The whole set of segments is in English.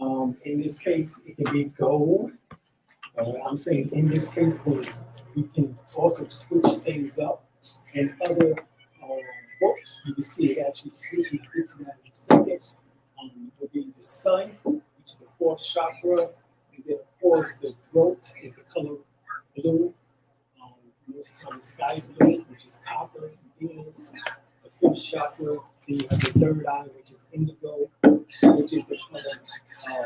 In this case, it can be gold. I'm saying in this case, because you can also switch things up. In other books, you can see it actually switching bits in that in a second. Would be the sun, which is the fourth chakra, and then of course the throat is the color blue. This kind of sky blue, which is copper, Venus. The fifth chakra, then you have the third eye, which is indigo, which is the color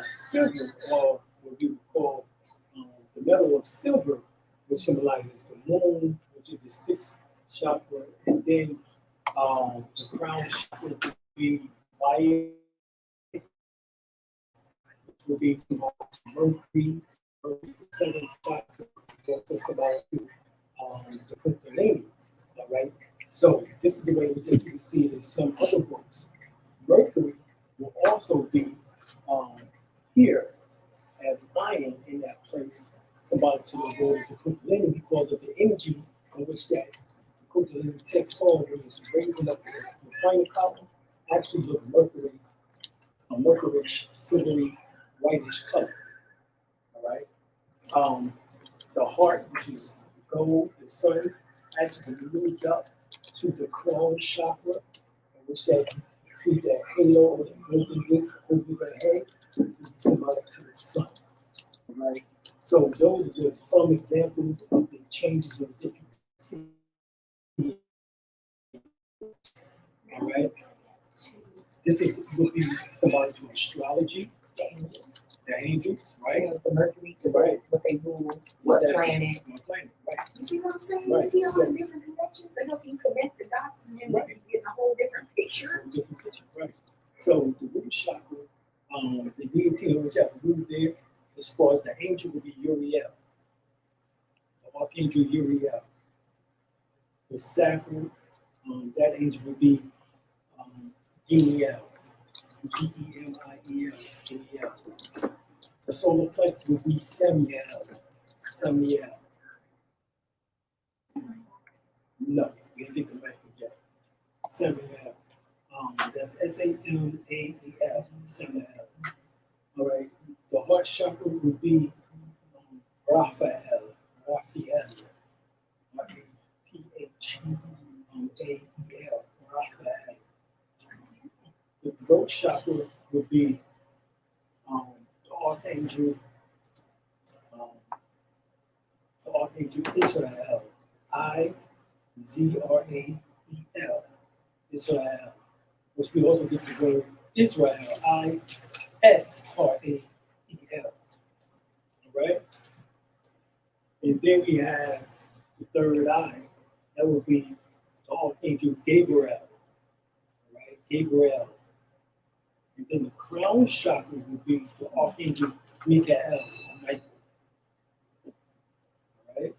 silver, or what we would call the metal of silver, which symbolizes the moon, which is the sixth chakra, and then the crown chakra would be violet, which would be Mercury, the seventh chakra, also symbolic the Kundalini, all right? So this is the way in which you can see it in some other books. Mercury will also be here as iron in that place, symbolic to the word the Kundalini, because of the energy in which that Kundalini takes on when it's raising up the final column. Actually, look Mercury, a mercurish, silvery, whitish color, all right? The heart, which is gold, the sun, actually moved up to the crown chakra, in which that you see that halo of the golden bits over the head, is symbolic to the sun. Right? So those are just some examples of the changes in that you see. All right. This would be symbolic to astrology. The angels, right? The Mercury, right? What they rule, what planet. Right. You see what I'm saying? Right. You see all the different connections that help you connect the dots, and then you get a whole different picture. Right. So the root chakra, the deity which have ruled there, as far as the angel would be Uriel, the archangel Uriel. The sacral, that angel would be Gemiel, Gemiel, Gemiel. The solar plexus would be Samiel, Samiel. No, we didn't go back yet. Samiel. That's S-A-M-A-E-L, Samiel. All right. The heart chakra would be Raphael, Raphael, R-A-P-H-A-E-L, Raphael. The throat chakra would be the archangel Israel, I-Z-R-A-E-L, Israel, which we also get the word Israel, I-S-R-A-E-L. All right? And then we have the third eye. That would be the archangel Gabriel. All right? Gabriel. And then the crown chakra would be the archangel Michael. Michael. All right?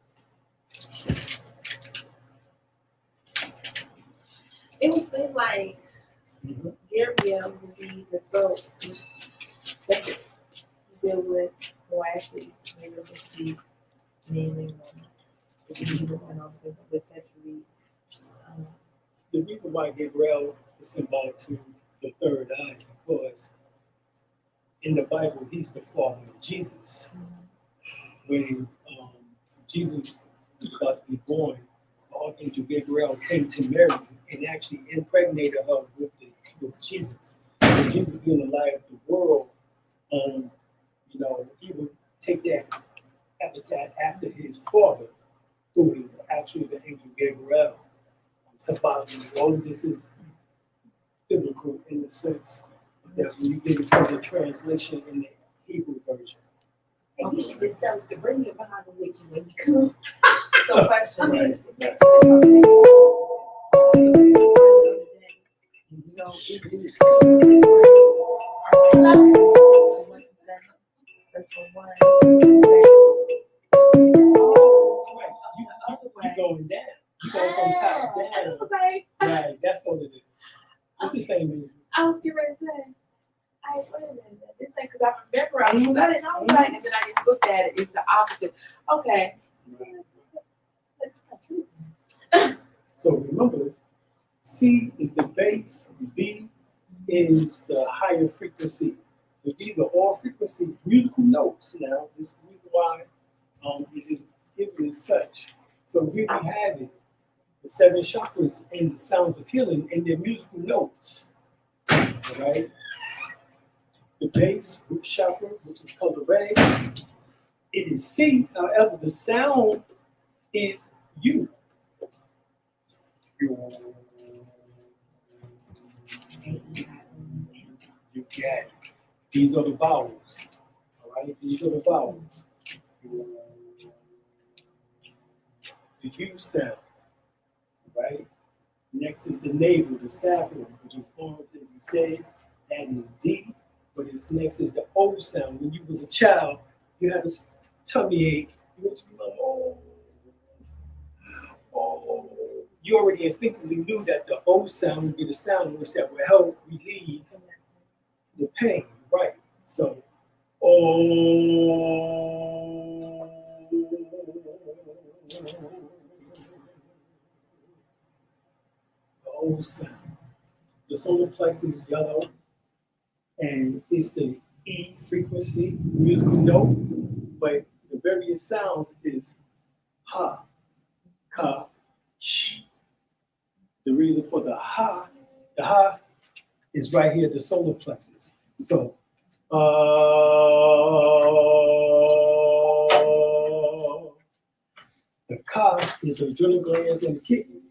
It would seem like Gabriel would be the throat. That's it. Deal with, or actually, maybe it would be men and women. And also with sexually. The reason why Gabriel is symbolic to the third eye because in the Bible he's the father of Jesus. When Jesus was about to be born, the archangel Gabriel came to Mary and actually impregnated her with Jesus. And Jesus being the light of the world, he would take that habitat after his father, who is actually the angel Gabriel. Symbolically, all of this is biblical in the sense that when you get it from the translation in the Hebrew version. And you should just tell us to bring your Bible with you when you come. So, question. So, is it that's for one. You're going down. You're going from top down. Right, that's what it is. It's the same music. I was getting ready to say, I ain't playing that. This ain't because I remember I was studying, I was like, and then I just looked at it, it's the opposite. Okay. So remember, C is the base, B is the higher frequency. But these are all frequencies, musical notes. Now, this is the reason why it is given as such. So here we have it, the 7 chakras and the sounds of healing and their musical notes. All right. The base, root chakra, which is color red, it is C. However, the sound is U. You get it. These are the vowels. All right, these are the vowels. The U sound. Right. Next is the navel, the sacrum, which is orange, as we say. That is D. But it's next is the O sound. When you was a child, you had a tummy ache. You went to be like, oh. You already instinctively knew that the O sound would be the sound which that would help relieve the pain, right? So, oh. The O sound. The solar plexus is yellow, and it's the E frequency, musical note, but the various sounds is ha, ka, sh. The reason for the ha is right here, the solar plexus. So, the ka is the adrenal glands and the kidney.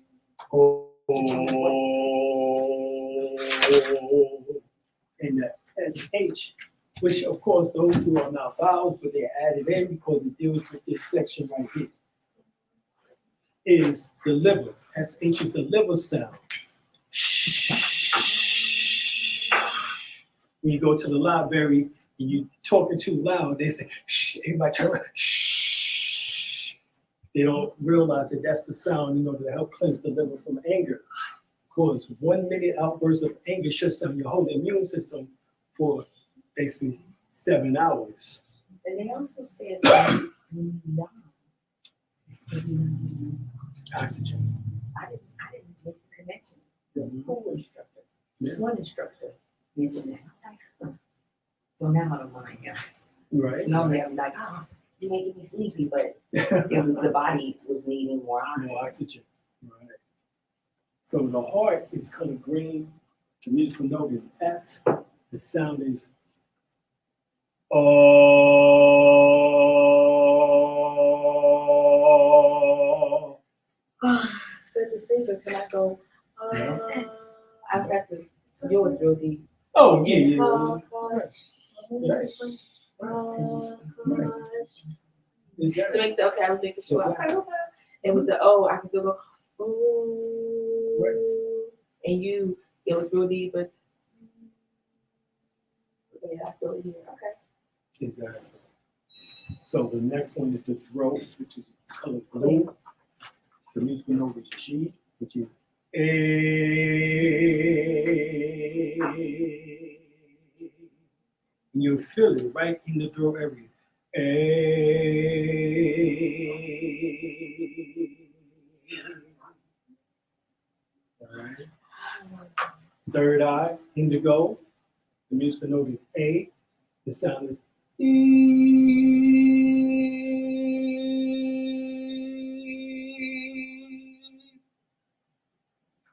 And the SH, which of course those two are not vowels, but they're added in because it deals with this section right here, is the liver. SH is the liver sound. When you go to the library and you're talking too loud, they say, shh, everybody turn around, shh. They don't realize that that's the sound, to help cleanse the liver from anger. Because 1 minute outburst of anger shuts down your whole immune system for basically 7 hours. And they also said that when you die, it's because you need Oxygen. I didn't make the connection. The pool instructor, the swim instructor mentioned that. I was like, huh. So now I don't mind. Right. Normally I'm like, oh, you're making me sleepy, but it was the body was needing more oxygen. More oxygen. Right. So the heart is color green. The musical note is F. The sound is oh. That's a singer. Can I go? Yeah. I've got to. Yours real deep. Oh yeah, yeah. Okay, I was making sure. Okay. And with the O, I can still go. Ooh. Right. And you, it was real deep, but yeah, I feel it here. Okay. Exactly. So the next one is the throat, which is color blue. The musical note is G, which is A. And you'll feel it right in the throat area. A. All right. Third eye, indigo. The musical note is A. The sound is E.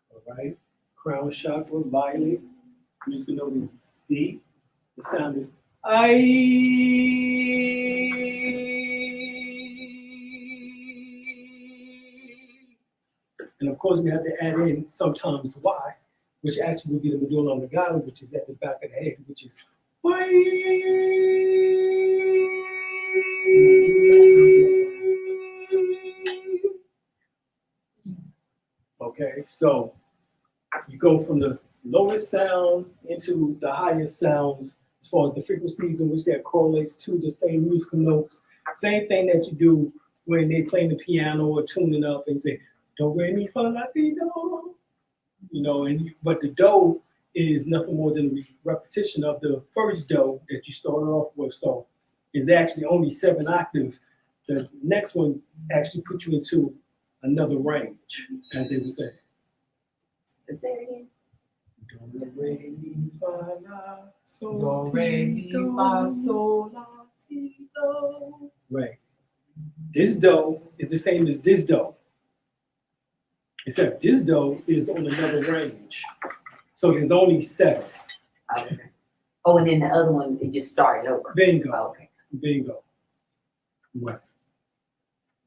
All right. Crown chakra, violet. The musical note is B. The sound is I. And of course, we have to add in sometimes Y, which actually would be the medulla oblongata, which is at the back of the head, which is Y. Okay, so you go from the lowest sound into the highest sounds as far as the frequencies in which that correlates to the same musical notes. Same thing that you do when they play the piano or tuning up and say, do, re, mi, fa, la, ti, do. But the do is nothing more than a repetition of the first do that you started off with. So it's actually only 7 octaves. The next one actually puts you into another range, as they would say. Say it again. Do, re, mi, fa, la, sol, Do, re, mi, ti, do. fa, sol, la, ti, do. Right. This do is the same as this do, except this do is on another range. So there's only 7. Okay. Oh, and then the other one, it just starting over. Bingo. Okay. Bingo. Right.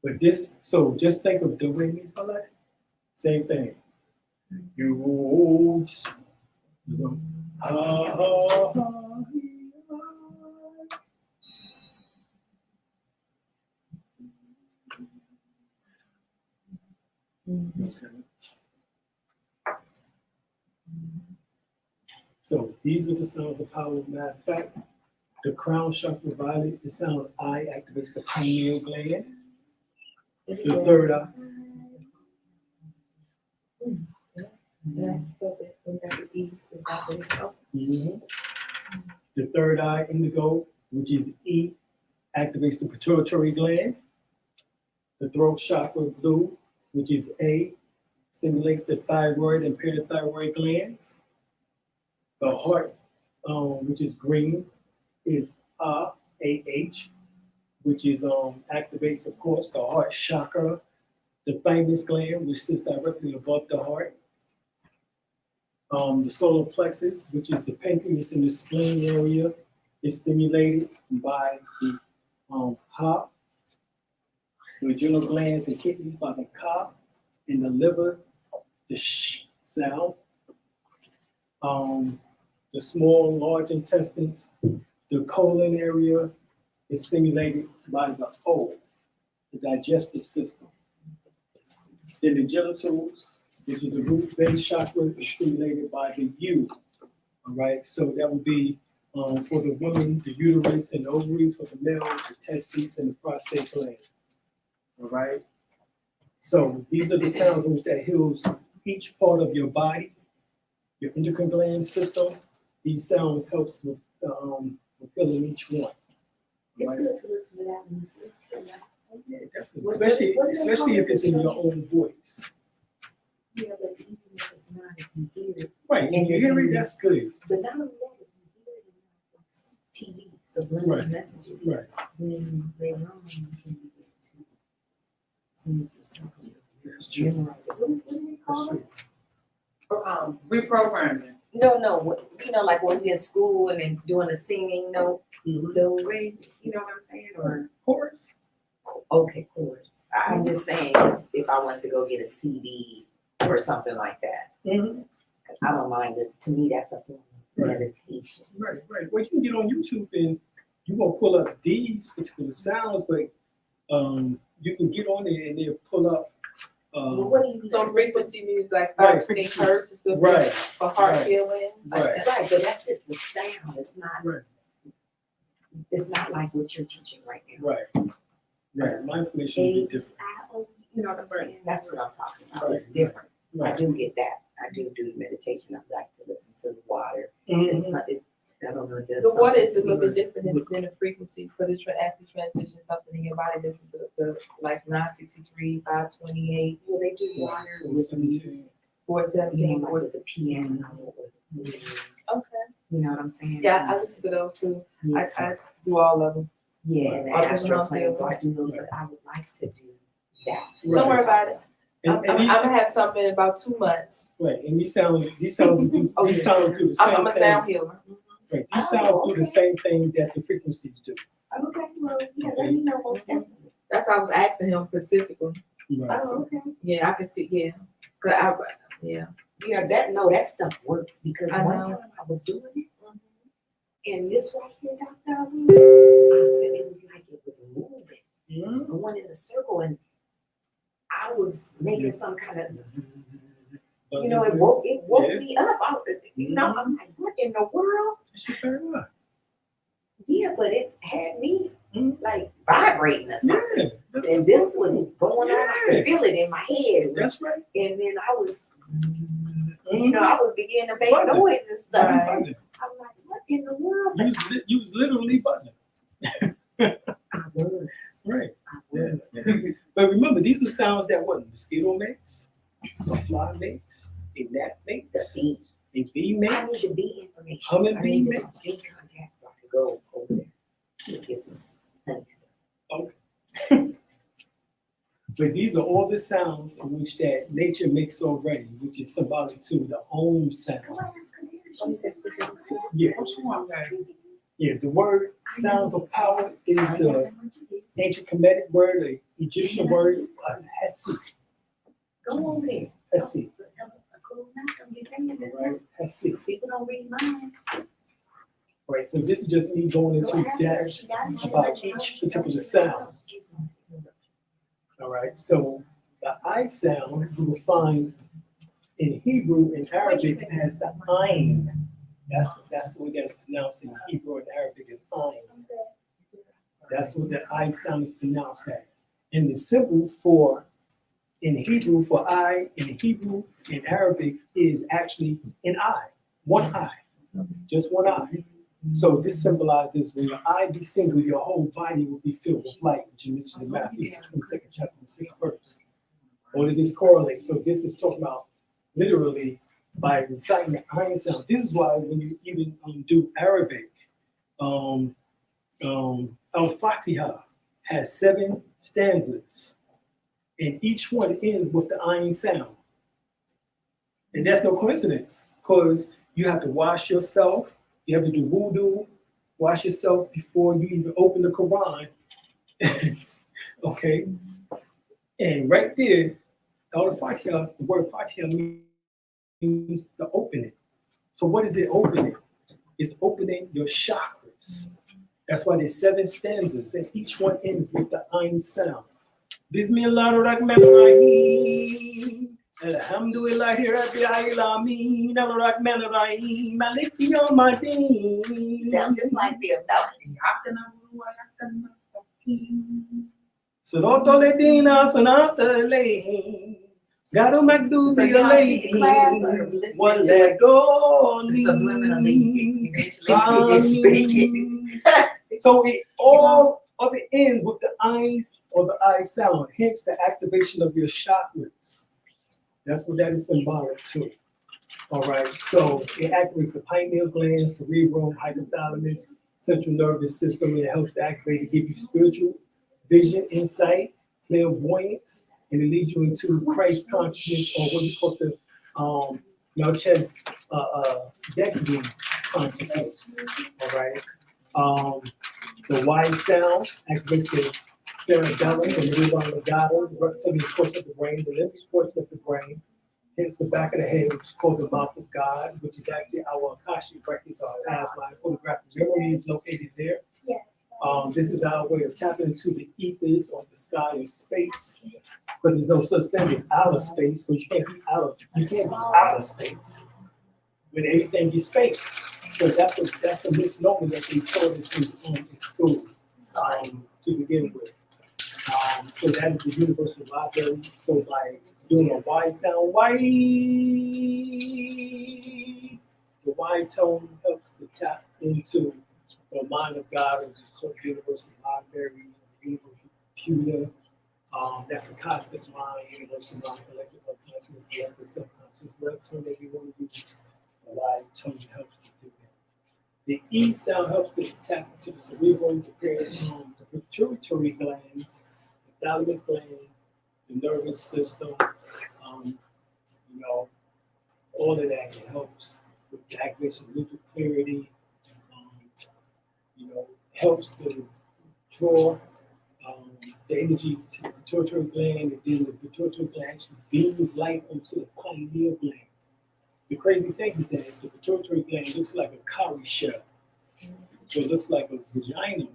But this, so just think of do, re, mi, fa, la. Same thing. You know, ha, ha, ha, So these are the sounds of power. Matter of fact, the crown chakra violet, the sound I activates the pineal gland, the third eye. Mhm. The third eye, indigo, which is E, activates the pituitary gland. The throat chakra, blue, which is A, stimulates the thyroid and parathyroid glands. The heart, which is green, is AH, which is activates, of course, the heart chakra. The thymus gland, which sits directly above the heart. The solar plexus, which is the pancreas in the spleen area, is stimulated by the Ha. The adrenal glands and kidneys by the Ka, and the liver, the Sh sound. The small and large intestines, the colon area is stimulated by the O, the digestive system. Then the genitals, which is the root base chakra, is stimulated by the U. All right, so that would be for the women, the uterus and the ovaries; for the male, the testes and the prostate gland. All right. So these are the sounds in which that heals each part of your body, your endocrine gland system. These sounds helps with healing each one. It's Right? good to listen to that when you sleep too. Yeah, definitely. Especially if it's in your own voice. Yeah, but even if it's not, if you hear it. Right, and you hear it, that's good. But not only that, if you hear it in like TV, subliminal Right. messages, Right. then later on you can begin to see it yourself. That's true. Memorize it. What do they call That's it? true. Reprogramming. No, you know, like when we're in school and then doing a singing note, Mhm. do re, you know what I'm saying? Or Chorus. okay, chorus. I'm just saying if I wanted to go get a CD or something like that. Mhm. I don't mind this. To me, that's a form of Right. meditation. Right, right. Well, you can get on YouTube and you won't pull up these particular sounds, but you can get on there and they'll pull up. Well, what do you Some frequency music like Right. 520 hertz is good Right. for heart Right. healing. Like Right. that. Right, but that's just the sound. It's not. Right. It's not like what you're teaching right now. Right. Right. My information will be different. You know what I'm saying? That's what I'm talking about. Right. It's different. I Right. do get that. I do meditation. I like to listen to the water. Mhm. I don't know. It does The water is a something. little bit different than the frequencies because it actually transitions something in your body. Listen to the like 963, 528, Well, they do water with the 417. music. 417, You know, like with the piano. Okay. You know what I'm saying? Yeah, I listen to those too. Yeah. I do all of them. Yeah, and the Right. astral plane, so I do those, but I would like to do that. Don't worry about it. I'm And gonna have something in about 2 months. right. And these sounds do these sounds do the I'm same a thing. sound healer. Right. These sounds do okay. the same thing that the frequencies do. Okay, well, yeah, let me know most definitely. That's why I was asking him specifically. Right. Oh, okay. Yeah, I can see. Yeah, yeah. Yeah, that stuff works because I one know. time I was doing it, and this right here, Dr. Alim, it was like it was moving. It was going in a circle, and I was making some kind of, you know, it woke Yeah. me up. You know, I'm like, what in the world? It's your third eye. Yeah, but it had me Mhm. like vibrating or something. Yeah. And this was going on. I could feel it in my head. That's right. And then I was, Mhm. you know, I was beginning to make Buzzing. noise and stuff. Right. Buzzing. I'm like, what in the world? You was literally buzzing. I was. Right. I Yeah. was. But remember, these are sounds that what a mosquito makes, a fly makes, a gnat The makes, beat. And B I make, need the B information. Hum and I B need make. the B contact so I can go over there. and get some honey stuff. But these are all the sounds in which that nature makes already, which is symbolic to the Om sound. Yeah, yeah. The word sounds of power is the ancient Kemetic word, the Egyptian word Hesi. Go over there. Hesi, Right. right? Hesi. People don't read minds. Right. So this is just me going into depth about each particular sound. All right. So the I sound you will find in Hebrew and Arabic as the Ain. That's the way that's pronounced in Hebrew and Arabic is Ain. That's what the I sound is pronounced as. And the symbol for in Hebrew for I in Hebrew and Arabic is actually an eye, one eye, just one eye. So this symbolizes when your eye be single, your whole body will be filled with light, which you mentioned in Matthew, the 22nd chapter, the 6th verse. All of this correlates. So this is talking about literally by reciting the iron sound. This is why when you even do Arabic, Al-Fatiha has 7 stanzas, and each one ends with the iron sound. And that's no coincidence, because you have to wash yourself, you have to do wudu, wash yourself before you even open the Quran. Okay? And right there, Al-Fatiha, the word Fatiha means the opening. So what is it opening? It's opening your chakras. That's why there's 7 stanzas, and each one ends with the Ain sound. Bismillahirrahmanirrahim. Alhamdulillahi Rabbil Alameen. Ar-Rahmanir-Rahim. Maliki Yawmiddin. Sound just like them, no? Siratal Ladina Sanatal Alayhim. Garu Magdubi So y'all take the class or Alayhim. listen to it subliminally? Amin. So it all of it ends with the I or the I sound, hence the activation of your chakras. That's what that is symbolic to. All right, so it activates the pineal gland, cerebrum, hypothalamus, central nervous system, and it helps to activate to give you spiritual vision, insight, clairvoyance, and it leads you into Christ consciousness, or what we call the Melchizedek consciousness. All right. The Y sound activates the cerebellum, the neuron legato, the reptilian portion of the brain, the limbic portion of the brain, hence the back of the head, which is called the mouth of God, which is actually our Akashic records, our past life photographic memory is located there. Yeah. This is our way of tapping into the ethers or the sky or space, because there's no such thing as outer space, because you can't be out of space when everything is space. So that's a misnomer that they taught us in school to begin with. So that is the universal library. So by doing a Y sound, Y, the Y tone helps to tap into the mind of God, which is called the universal library, the universal computer. That's the cosmic mind, universal mind, collective unconscious, collective subconscious, whatever tone that you want to use. The Y tone helps to do that. The E sound helps to tap into the cerebral, the pituitary glands, the thalamus gland, the nervous system, all of that. It helps with the activation of mental clarity, helps to draw the energy to the pituitary gland, and then the pituitary gland actually beams light onto the pineal gland. The crazy thing is that the pituitary gland looks like a cowrie shell. So it looks like a vagina.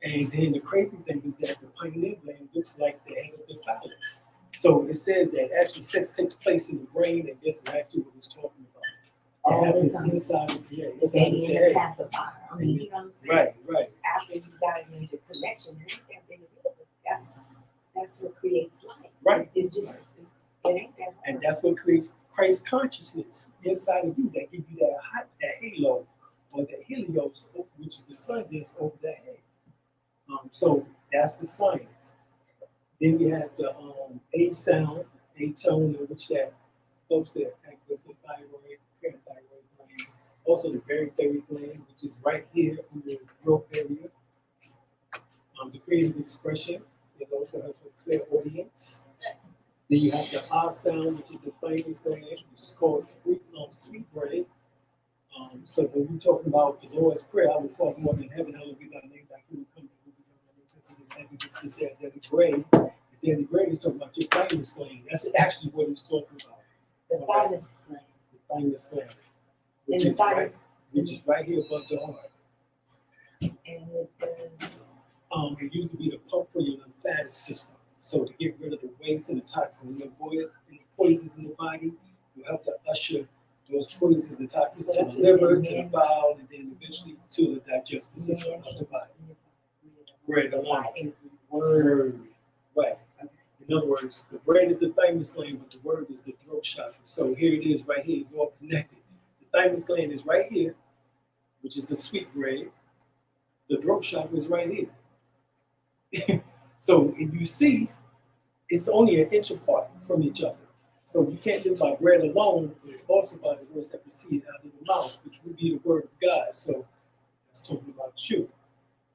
And then the crazy thing is that the pineal gland looks like the head of the phallus. So it says that actually sex takes place in the brain, and this is actually what he's talking about. It happens inside of the head. It's in the pacifier. I mean, you know what I'm saying? Right. After you guys make the connection, that's what creates life. Right. It ain't that hard. And that's what creates Christ consciousness inside of you that gives you that halo or the helios, which is the sun that's over that head. So that's the science. Then we have the A sound, A tone, in which that helps to activate the thyroid, parathyroid glands. Also the barytheric gland, which is right here in the throat area. The creative expression, it also has a clear audience. Then you have the R sound, which is the thymus gland, which is called sweet bread. So when we're talking about the Lord's Prayer, I will fall more in heaven, hallowed be thy name, thy kingdom come, thy will be done on earth as it is heaven, which is that daily bread. The daily bread is talking about your thymus gland. That's actually what he's talking about. The thymus gland. The thymus gland, And the thymus. which is right here above the heart. And it does. It used to be the pump for your lymphatic system. So to get rid of the waste and the toxins and the poisons in the body, you have to usher those poisons and toxins So to that's the what liver, you're to saying, the bowel, and then eventually to the digestive system of the body. Bread alone. Word. Right. In other words, the bread is the thymus gland, but the word is the throat chakra. So here it is right here. It's all connected. The thymus gland is right here, which is the sweet bread. The throat chakra is right here. So if you see, it's only an inch apart from each other. So you can't live by bread alone, but also by the words that proceed out of the mouth, which would be the word of God. So that's talking about you.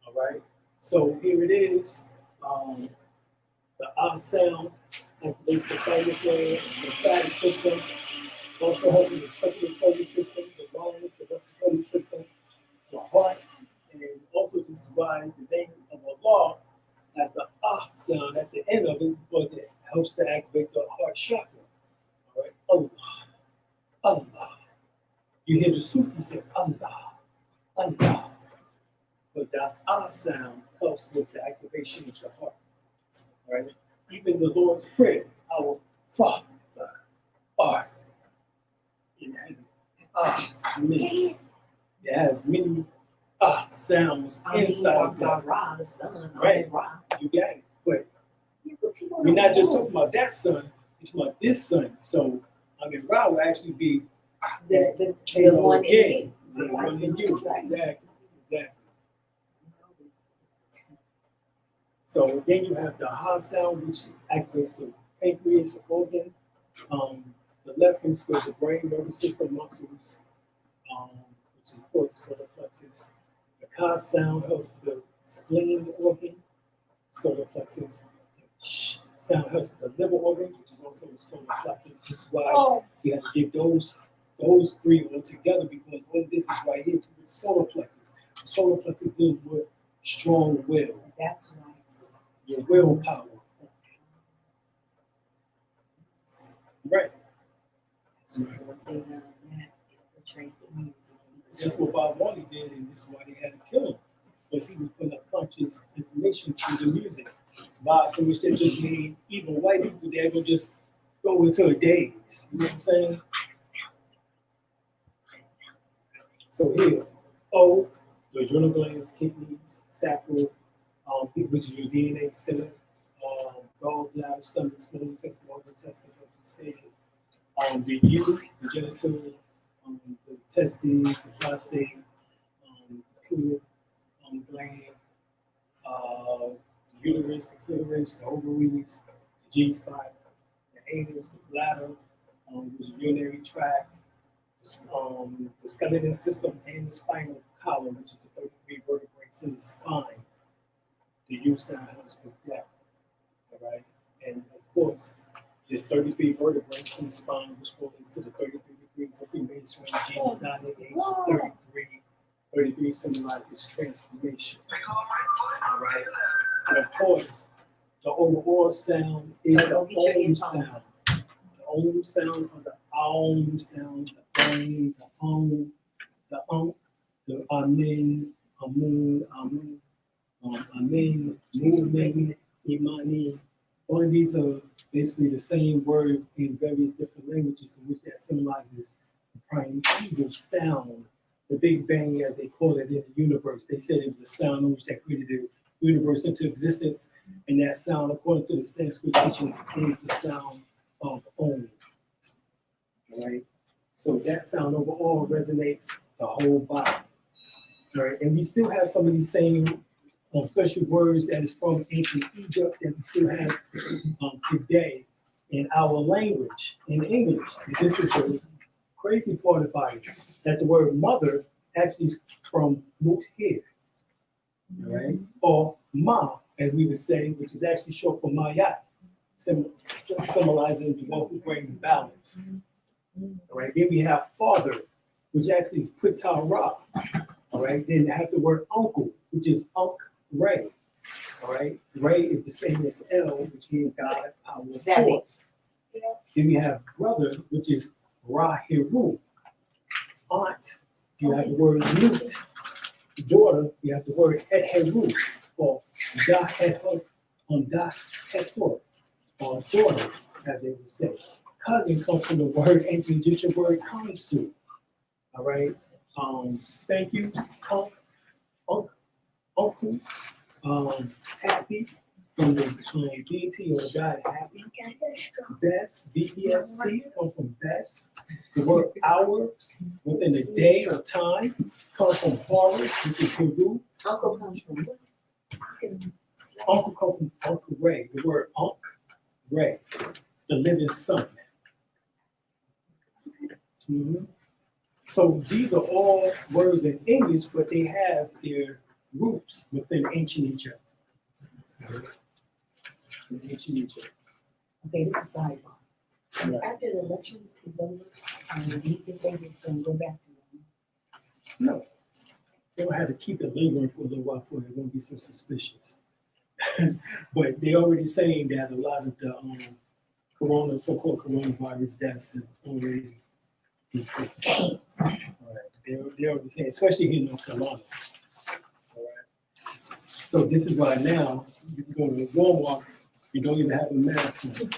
All right. So here it is. The R sound activates the thymus gland, the lymphatic system, also helping the circulatory system, the lungs, the respiratory system, the heart, and also this is why the name of Allah has the ah sound at the end of it, because it helps to activate the heart chakra. All right, Allah, Allah. You hear the Sufi say Allah, Allah. But the ah sound helps with the activation of the heart. All right, even the Lord's Prayer, our Father, art in heaven. Amen. It has many sounds inside of that. Ra, the sun, Right. Ra. You got it. But People we're not don't just know talking about that sun, it's about this sun. So, I mean, Ra will actually be the you know, one again, in the one in you. Right. Exactly. So then you have the ha sound, which activates the pancreas organ. The left hemisphere, the brain, nervous system, muscles, which supports the solar plexus. The ka sound helps with the spleen organ, solar plexus. The sh sound helps with the liver organ, which is also the solar plexus. This is why you have to get those three all together, because all of this is right here to the solar plexus. The solar plexus deals with strong will, That's right. your willpower. Right. So once they done that, it portrayed the music. That's what Bob Marley did, and this is why they had to kill him, because he was putting up conscious information through the music. Bob, so which they just made even white people, they would just go into a daze. You know what I'm saying? So here, O, the adrenal glands, kidneys, sacral, which is your DNA center, gallbladder, stomach, small intestine, large intestines, as we stated. The U, the genital, the testes, the prostate, the gland, the uterus, the clitoris, the ovaries, the G-spot, the anus, the bladder, the urinary tract, the skeletal system, and the spinal column, which is the 33 vertebrae in the spine. The U sound helps with that. All right, and of course, there's 33 vertebrae in the spine, which goes into the 33 degrees of Freemasonry. Jesus died at the age of 33. 33 symbolizes transformation. All right, and of course, the overall sound is the Om sound. The Om sound, or the Aum sound, the Om, the Om, the Amen, Amun, Amun, Amen, Mu'min, Imani. All of these are basically the same word in various different languages, in which that symbolizes the primeval sound, the Big Bang, as they call it in the universe. They said it was a sound in which that created the universe into existence, and that sound, according to the Sanskrit teachings, is the sound of Om. All right, so that sound overall resonates the whole body. All right, and we still have some of these same special words that is from ancient Egypt that we still have today in our language, in English. This is the crazy part about it, that the word mother actually is from root here, all right? Or ma, as we would say, which is actually short for mayat, symbolizing the one who brings balance. All right, then we have father, which actually is Putara. All right, then you have the word uncle, which is Unk Ray. All right, Ray is the same as L, which means God, power, force. Then we have brother, which is Rahiru. Aunt, you have the word Newt. Daughter, you have the word Heru, or Da Heru, or daughter, as they would say. Cousin comes from the word, ancient Egyptian word Kansu. All right. Thank you, uncle, happy from the deity or the god happy. Best, B-E-S-T, come from best. The word hour, within a day or time, comes from Horus, which is Hindu. Uncle comes from what? Uncle comes from Uncle Ray. The word Unc Ray, the living son. Mm-hmm. So these are all words in English, but they have their roots within ancient Egypt. In ancient Egypt. Okay, this is sidebar. Right. After the elections is over, do you think they just gonna go back to them? No. They'll have to keep it lingering for a little while before they're going to be so suspicious. But they're already saying that a lot of the so-called coronavirus deaths have already decreased. All right. They're already saying, especially here in North Carolina. All right. So this is why now you can go to Walmart, you don't even have a mask on.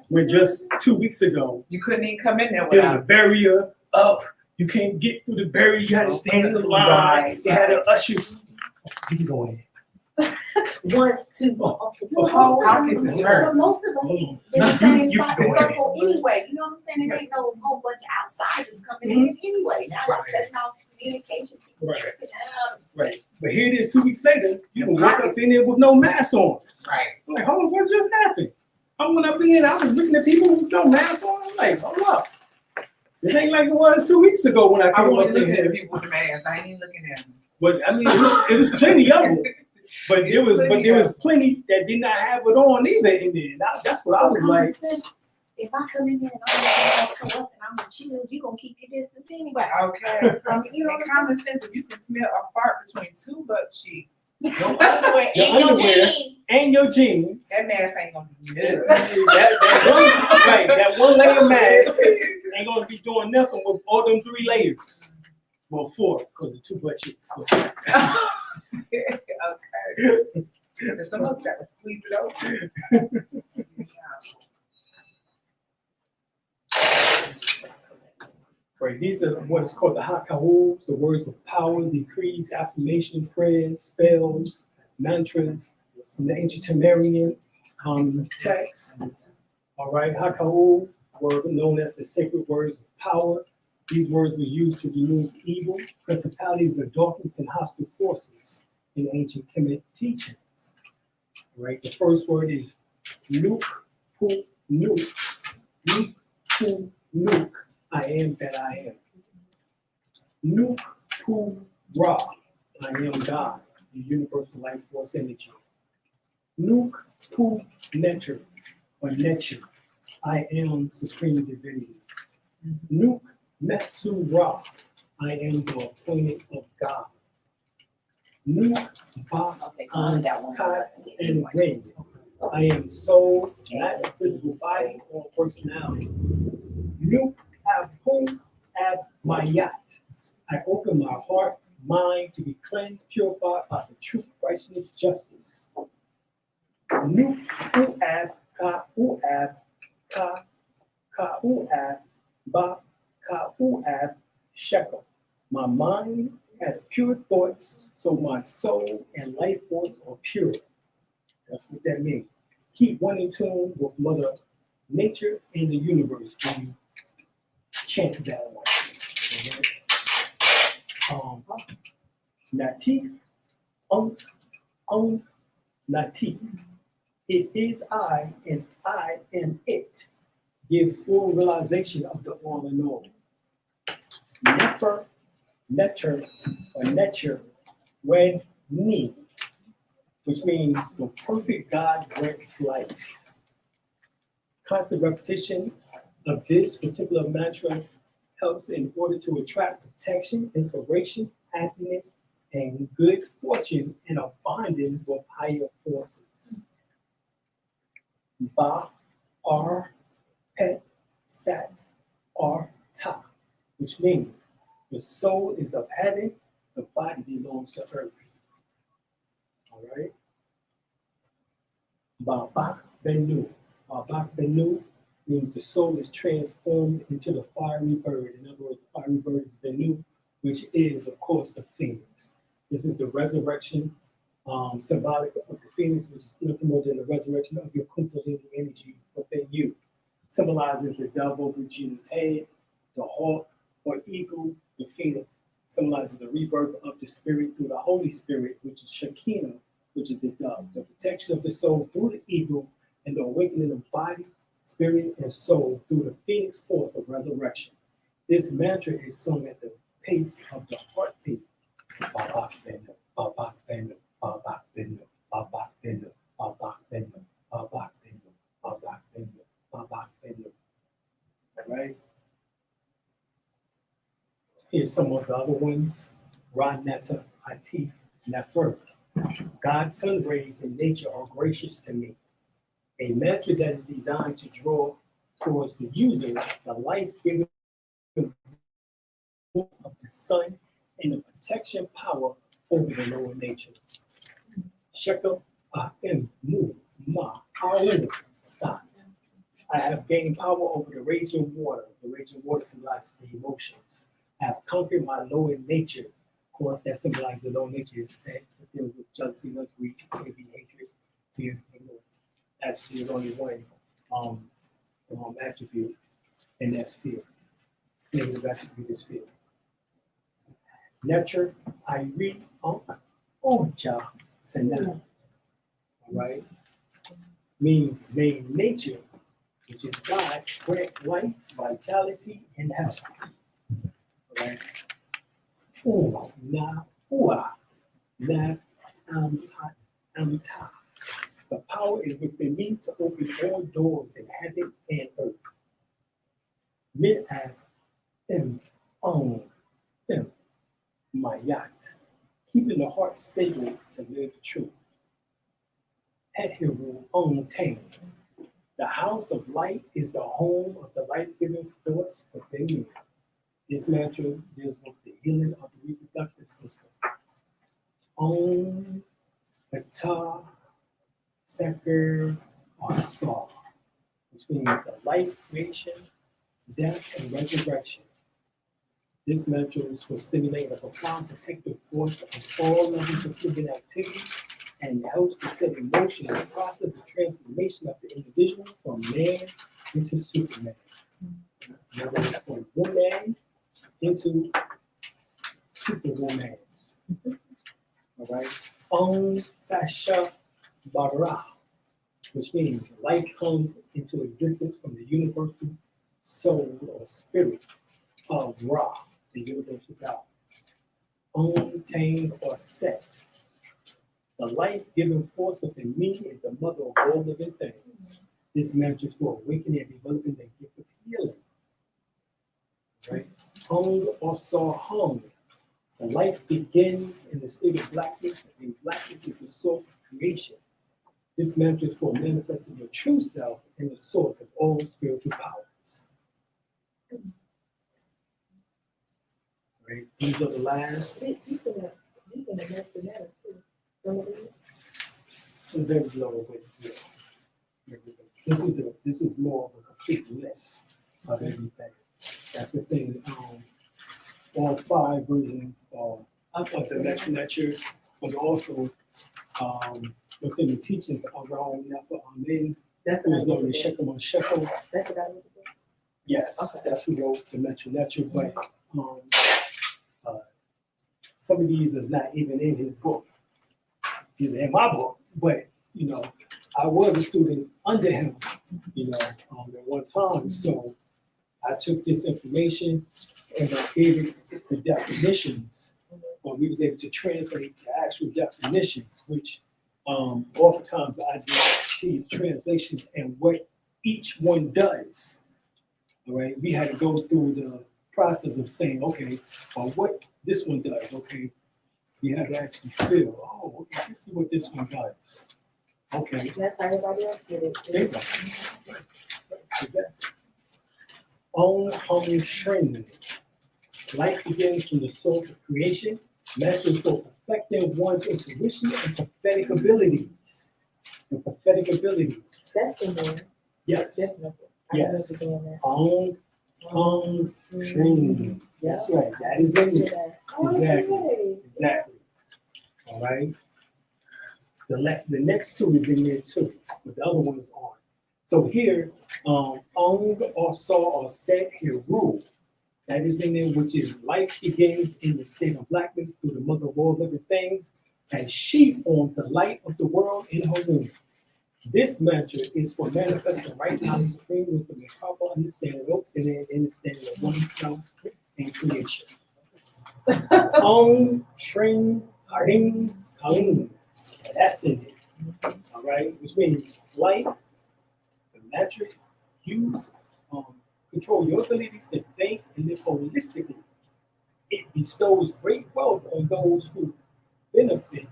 When just 2 weeks ago, You couldn't even come in there there was a without. barrier up. You can't get through the barrier. You had to stand in the line. They had to usher you. You can go in. 1, 2. Oh, But most of us in the same You can go in. circle anyway. You know what I'm saying? There ain't no whole bunch of outsiders coming in anyway. Now Right. we're cutting off communication. People Right. tripping out. Right. But here it is 2 weeks later. You can walk up in there with no mask on. Right. I'm like, hold on, what just happened? I went up in, I was looking at people with no mask on. I'm like, hold up. It ain't like it was 2 weeks ago when I I came wasn't up in looking at here. the people with the mask. I ain't even looking at them. But I mean, it was plenty of them. But there was plenty that did not have it on either in there. That's what I was Common like. sense, if I come in here and I'm gonna and I'm gonna chill, you gonna keep your distance anyway. Okay. I mean, you know In what I'm common sense, if you can smell a fart between two butt cheeks, Your saying? underwear and your jeans. that mask ain't gonna be good. that one layer mask ain't gonna be doing nothing with all them 3 layers. Well, 4, because of 2 butt cheeks. Okay. And some of that squeeze it over. Right, these are what is called the hakahus, the words of power, decrees, affirmation, prayers, spells, mantras, from the ancient Sumerian text. All right, hakahu were known as the sacred words of power. These words were used to remove evil, principalities of darkness, and hostile forces in ancient Kemet teachings. All right, the first word is Nuk, Pu, Nuk, Nuk, Pu, Nuk. I am that I am. Nuk Pu Ra, I am God, the universal life force energy. Nuk Pu Neter, or Neter, I am supreme divinity. Nuk Mesu Ra, I am the appointed of God. Nuk Ba Okay, so I got one. Ka and Ring, I am soul, not a physical body or personality. Nuk Abu Ab Mayat. I open my heart, mind to be cleansed, purified by the truth, righteousness, justice. Nuk Uab Ka Uab Ka Ka Uab Ba Ka Uab Shekel. My mind has pure thoughts, so my soul and life force are pure. That's what that means. Keep one in tune with Mother Nature and the universe when you chant that one. Natif, Natif. It is I, and I am it. Give full realization of the all in all. Never, netter, or netter, wed me, which means the perfect God grants life. Constant repetition of this particular mantra helps in order to attract protection, inspiration, happiness, and good fortune and abundance with higher forces. Ba, Ar, Pet, Sat, Ar, Ta, which means the soul is of heaven, the body belongs to earth. All right? Babak Benu. Babak Benu means the soul is transformed into the fiery bird. In other words, the fiery bird is Benu, which is, of course, the phoenix. This is the resurrection, symbolic of the phoenix, which is nothing more than the resurrection of your Kundalini energy within you. Symbolizes the dove over Jesus' head, the hawk or eagle, the phoenix. Symbolizes the rebirth of the spirit through the Holy Spirit, which is Shekinah, which is the dove. The protection of the soul through the eagle and the awakening of body, spirit, and soul through the phoenix force of resurrection. This mantra is sung at the pace of the heartbeat. Babak Benu, Babak Benu, Babak Benu, Babak Benu, Babak Benu, Babak Benu, Babak Benu, Babak Benu. All right? Here's some of the other ones. Ra Neta, Atif, Nefer. God's sun rays in nature are gracious to me. A mantra that is designed to draw towards the user the life-giving of the sun and the protection power over the lower nature. Shekel Ahim Mu Ma Alim Sat. I have gained power over the raging water. The raging water symbolizes the emotions. I have conquered my lower nature. Of course, that symbolizes the lower nature is set within with jealousy, lust, greed, envy, hatred, fear, ignorance. Actually, there's only one attribute, and that's fear. Negative attribute is fear. Nurture, I read Oja Sena. All right? Means main nature, which is God, grant life, vitality, and health. All right? Ua, na, ua, na, amta. The power is within me to open all doors in heaven and earth. Mid-act, on, my yacht, keeping the heart stable to live the truth. Hehiru on tame. The house of light is the home of the life-giving force within me. This mantra deals with the healing of the reproductive system. Om, Pata, Seker, or Saw, which means the life creation, death, and resurrection. This mantra is for stimulating a profound protective force of all levels of human activity and helps to set in motion the process of transformation of the individual from man into Superman. In other words, from woman into Superwoman. All right? Om Sasha Bara, which means life comes into existence from the universal soul or spirit of Ra, the universal God. Om Tang or Set. The life-giving force within me is the mother of all living things. This mantra is for awakening and developing the gift of healing. Right? Hung or saw hung. The life begins in the state of blackness, and blackness is the source of creation. This mantra is for manifesting your true self and the source of all spiritual powers. Right? These are the last. These are the mathematics too. Some of these. So very low with you. This is more of a complete list of everything. That's within all 5 versions of the lecture, but also within the teachings around Nefer Amen, That's who is what I known as Shekel on Shekel. That's what I was doing. Yes, Okay. that's who wrote the lecture, but some of these are not even in his book. These are in my book, but I was a student under him, at one time. So I took this information and I gave it the definitions, or we was able to translate the actual definitions, which oftentimes I do see the translations and what each one does. All right, we had to go through the process of saying, okay, what this one does. Okay, we had to actually feel, oh, okay, let's see what this one does. Okay. That's how everybody else did it. There you go. Exactly. Home training. Life begins from the source of creation, naturally for perfecting one's intuition and prophetic abilities. That's in there. Yes. Definitely. Yes. I remember Home training. That's right. That is in doing there. that. Exactly. All right. The next two is in there too, but the other one is on. So here, Ong or Saw or Set here rule. That is in there, which is life begins in the state of blackness through the mother of all living things, as she forms the light of the world in her womb. This mantra is for manifesting right now the supreme wisdom and proper understanding of oneself and creation. Om Shrim Harim Kalim. That's in it. All right, which means life, the metric, you control your abilities to think and live holistically. It bestows great wealth on those who benefit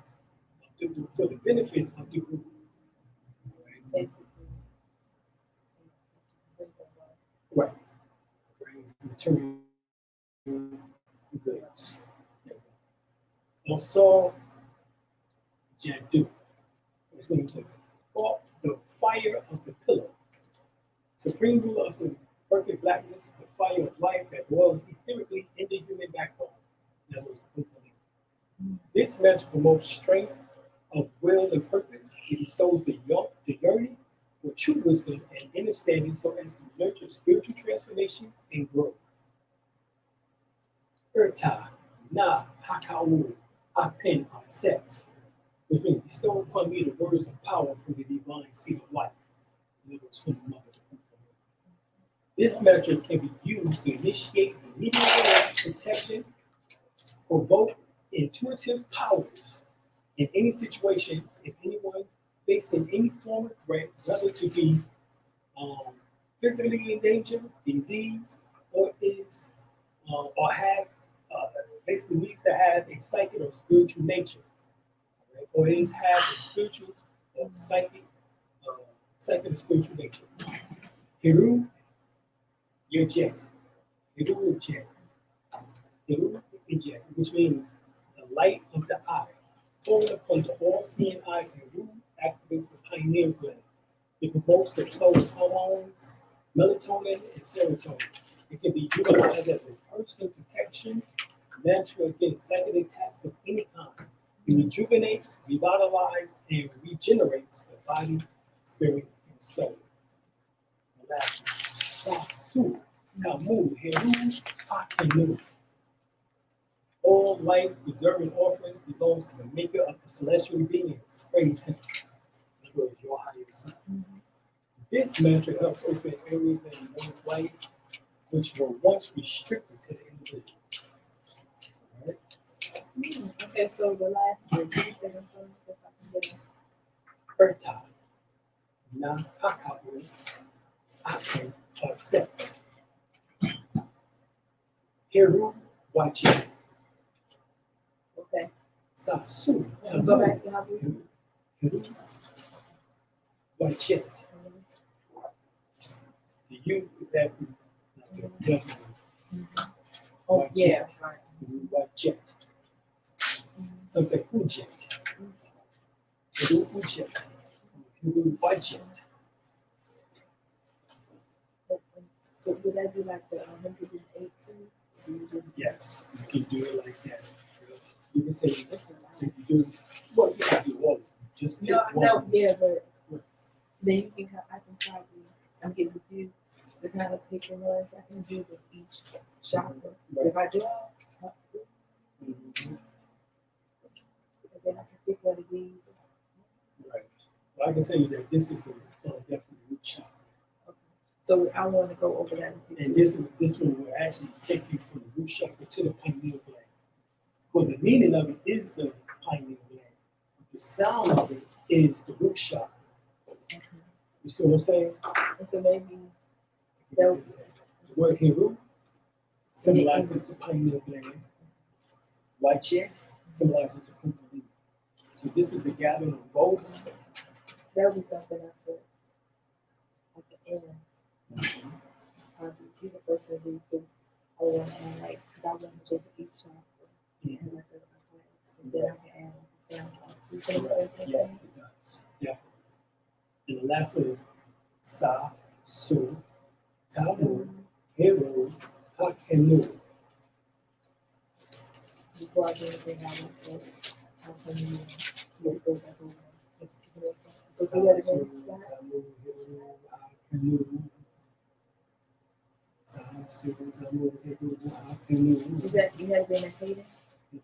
for the benefit of the group. Right. Brings material goods. Also, Jadu, which means the fire of the pillar. Supreme ruler of the perfect blackness, the fire of life that dwells etherically in the human backbone. That was this mantra promotes strength of will and purpose. It bestows the yearning for true wisdom and understanding so as to nurture spiritual transformation and growth. Erta, Na, Hakau, Apen, Aset, which means bestow upon me the words of power from the divine seed of life. In other words, from the mother. This method can be used to initiate immediate protection, provoke intuitive powers in any situation, if anyone facing any form of threat, whether to be physically in danger, disease, or basically needs to have a psychic or spiritual nature, right? Or have a spiritual or psychic or spiritual nature. Hiru, your jet. Hiru jet. Hiru jet, which means the light of the eye. Falling upon the all-seeing eye, Hiru activates the pineal gland. It promotes the flow of hormones, melatonin, and serotonin. It can be utilized as a personal protection, natural against psychic attacks of any kind. It rejuvenates, revitalizes, and regenerates the body, spirit, and soul. And lastly, Sasu, Tamu, Heru, Hakenu. All life-preserving offerings belongs to the maker of the celestial beings. Praise him. In other words, your higher self. This mantra helps open areas in one's life which were once restricted to the individual. All right? Okay, so the last Erta, na hakabu, ake, accept. Heru, wachi. okay. Sasu, Go tamu, back to how we heru, wachet. The U is after the W. Oh, yeah. Wachet. Some say ujet. Heru, ujet. Heru, wachet. So would that be like the 108 too? Yes, you can do it like that. You can say, if you do, well, you can do all of them. Just pick No, one. yeah, but then you can, I can probably, I'm getting confused, the kind of picking ones I can do with each chakra. Right. If I do all, Mhm. then I can pick one of these. Right. But I can tell you that this is the definitely root chakra. So I want to go over that with you. And this one will actually take you from the root chakra to the pineal gland. Because the meaning of it is the pineal gland. The sound of it is the root chakra. You see what I'm saying? And so maybe The word Heru symbolizes the pineal gland. White check symbolizes the kundalini. So this is the gathering of both. that would be something I feel at the end. Probably be the first one who could, I would want to add, like, because I want to go to each chakra and like a class, and then I can add the sound. You think that's okay? Yes, it does. Yeah. And the last one is Sa, Su, Tamu, Heru, Hakenu. Before I do anything, I want to how can you look those up over? So say that again. Tamu, Heru, Hakenu. Sa, Su, Tamu, Heru, Hakenu. Is that you have been a hater? You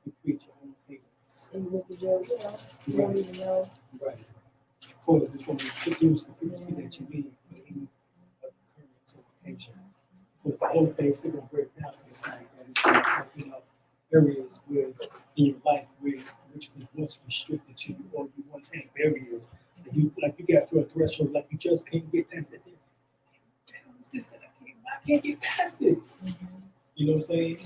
can create your own things. And you went to jail, you don't even know. Right. Of course, it's going to produce the frequency that you need for any occurrence or occasion. But the whole thing is still going to break down to the fact that it's going to open up areas where in your life which was once restricted to you, or you once had barriers. And you got through a threshold, like you just can't get past it. What the hell is this that I can't get past this? You know what I'm saying?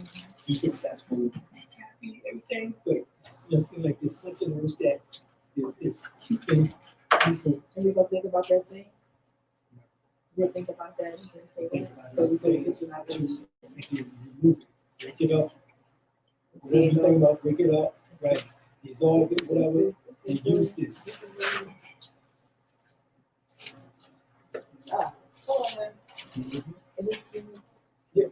You're successful, happy, everything, but it seems like there's something else that is keeping you from And we're gonna think about that thing. We'll think about that and then say that. So we can put you out there. you remove it, break it up. See Whatever it you go. think about, break it up, right? Dissolve it, whatever, and use this. Ah, hold on, man. Mhm. And this thing. Yeah.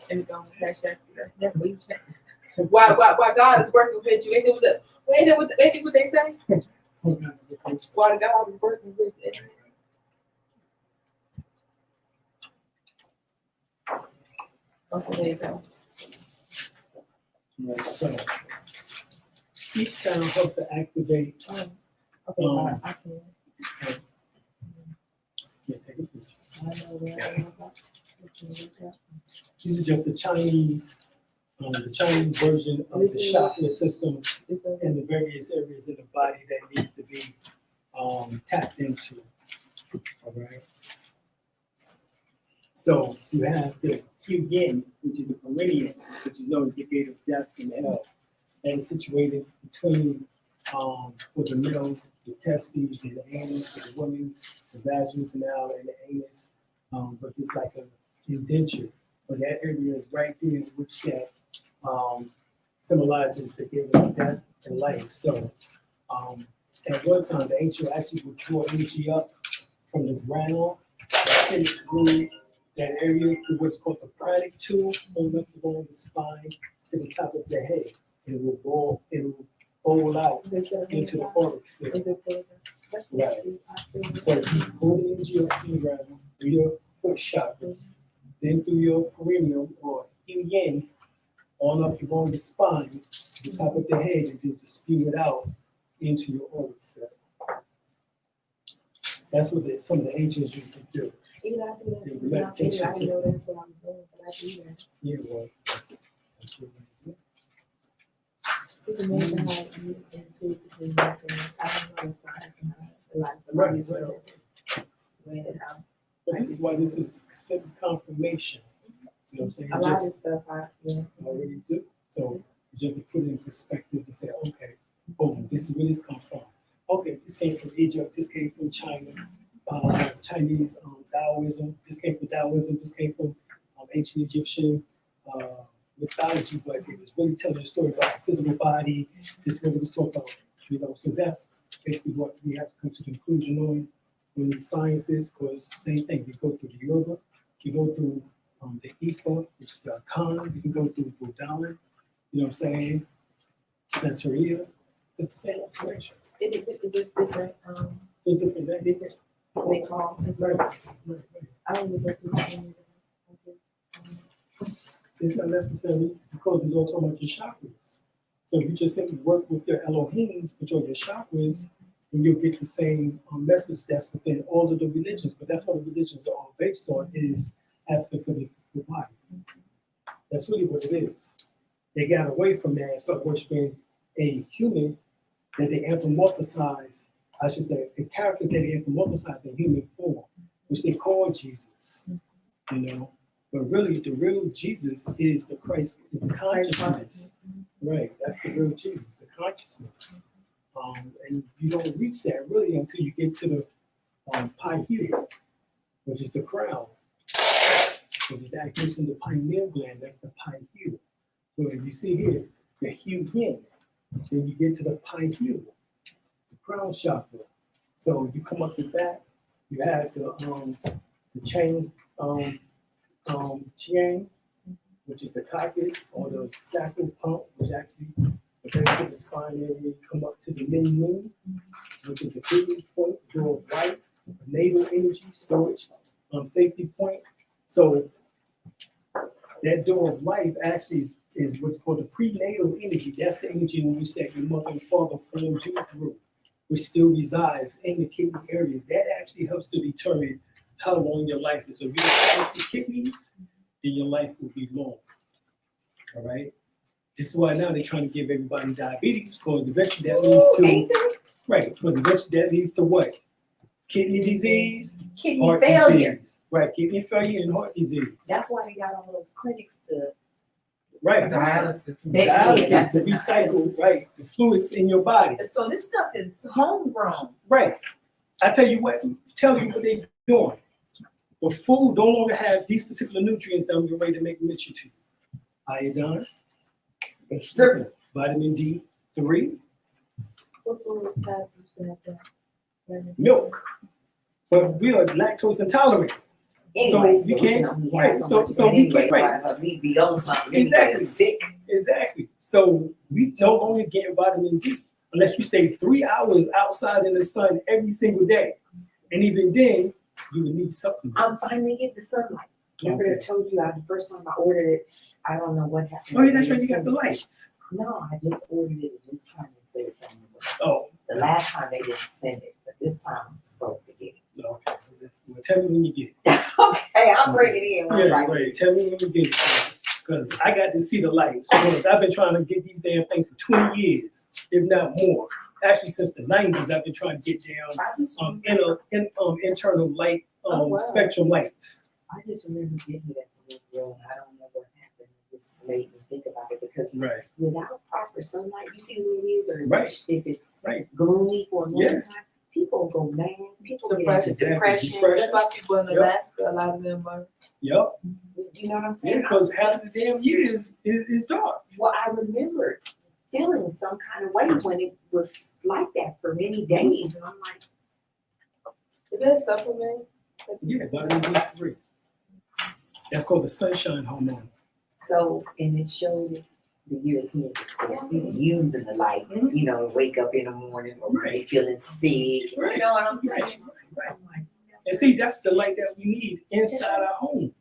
And go cash that. That's what you say. Why God is working with you? Ain't it what they say? Why God is working with you? Okay, there you go. Right, so each sound helps to activate. Okay, I can. Yeah, take a picture. I know where I am about. These are just the Chinese version of the chakra system and the various areas in the body that needs to be tapped into. All right. So you have the Yin, which is the perineum, which is known as the gate of death and hell, and it's situated between for the male, the testes and the anus, for the women, the vaginal canal and the anus. But it's like an indenture. But that area is right there, which that symbolizes the gate of death and life. So at one time, the ancient actually would draw energy up from the ground, send it through that area to what's called the pranic tube, going up along the spine to the top of the head. And it will bowl out into the auric field. Right. So you pull the energy up from the ground through your foot chakras, then through your perineum or yin, on up along the spine, to the top of the head, and then to spew it out into your auric field. That's what some of the ancients used to do. Yeah, well, that's what they do. It's amazing how you intuitively know things. I don't know if I have a lot of Right. bodies when it out. But this is why this is considered confirmation. You know what I'm saying? A lot of stuff You already do. So just to put it in perspective to say, okay, boom, this is where this comes from. Okay, this came from Egypt, this came from China, Chinese Taoism, this came from Taoism, this came from ancient Egyptian mythology, but it was really telling a story about the physical body. This is what it was talking about, you know. So that's basically what we have to come to the conclusion on when the sciences, because same thing, we go through the yoga, we go through the Ifa, which is the Khan, we can go through Buddha, you know what I'm saying, Santeria, it's the same information. It is different. It's different things. Different. They call. Right. I don't even go through any of them. It's not necessary because it's all talking about your chakras. So if you just simply work with your Elohims, which are your chakras, and you'll get the same message that's within all of the religions. But that's what the religions are all based on, is aspects of the physical body. That's really what it is. They got away from that and started worshiping a human that they anthropomorphize, I should say, a character that they anthropomorphize in human form, which they call Jesus, you know. But really, the real Jesus is the Christ, is the consciousness. Right, that's the real Jesus, the consciousness. And you don't reach that really until you get to the pineal, which is the crown, which is the activation of the pineal gland, that's the pineal. So if you see here, the hue in, then you get to the pineal, the crown chakra. So you come up the back, you have the chain, Chiang, which is the caucus, or the sacral pump, which actually the base of the spine area, you come up to the min moon, which is the kidney point, door of life, natal energy, storage, safety point. So that door of life actually is what's called the prenatal energy. That's the energy in which that your mother and father formed you through, which still resides in the kidney area. That actually helps to determine how long your life is. So if you have healthy kidneys, then your life will be long. All right? This is why now they're trying to give everybody diabetes, because eventually that leads to, right, because eventually that leads to what? Kidney disease, Kidney heart failure. disease. Right, kidney failure and heart disease. That's why they got all those clinics to. Right. Dialysis. Dialysis That's to recycle, right, the fluids in your body. So this stuff is homegrown. Right. I tell you what they're doing. The food no longer have these particular nutrients that I'm getting ready to make mention to. Iodine, They strip it. vitamin D3, What food type used to have that? milk. But we are lactose intolerant. Anyway, So we can can't, only right, have so much so of that we anyway, can't, right. otherwise we'd be on something Exactly. anyway, sick. Exactly. So we don't only get vitamin D unless you stay 3 hours outside in the sun every single day. And even then, you would need I'm supplements. finally getting the sunlight. Remember Okay. I told you the first time I ordered it, I don't know what happened. Oh, yeah, that's right. You got the lights. No, I just ordered it this time and said it's on the way. Oh, The last time they didn't send it, but this time I'm supposed to get it. no, okay. Well, tell me when you get it. Okay, I'll bring it in once Yeah, I right. get it. Tell me when you get it. Because I got to see the lights. Because I've been trying to get these damn things for 20 years, if not more. Actually, since the 90s, I've been trying to get down I just internal light Oh, wow. spectrum lights. I just remember getting it at the little and I don't know what happened. It just made me think about it because Right. without proper sunlight, you see what it is, or Right. if it's Right. gloomy for a long Yeah. time, people go mad. People get into Depression. depression. That's why people in Yep. Alaska, a lot of them are. Yep. You know what I'm Yeah, saying? because half the damn year is dark. Well, I remember feeling some kind of way when it was like that for many days, and I'm like, Is there a supplement? Yeah, vitamin D3. That's called the sunshine hormone. so, and it showed the Europeans, of course, they were using the light, you know, to wake up in the morning or when they feeling sick. Right. You know what I'm Right. saying? Right. I'm like, And see, that's the light that we need inside our home.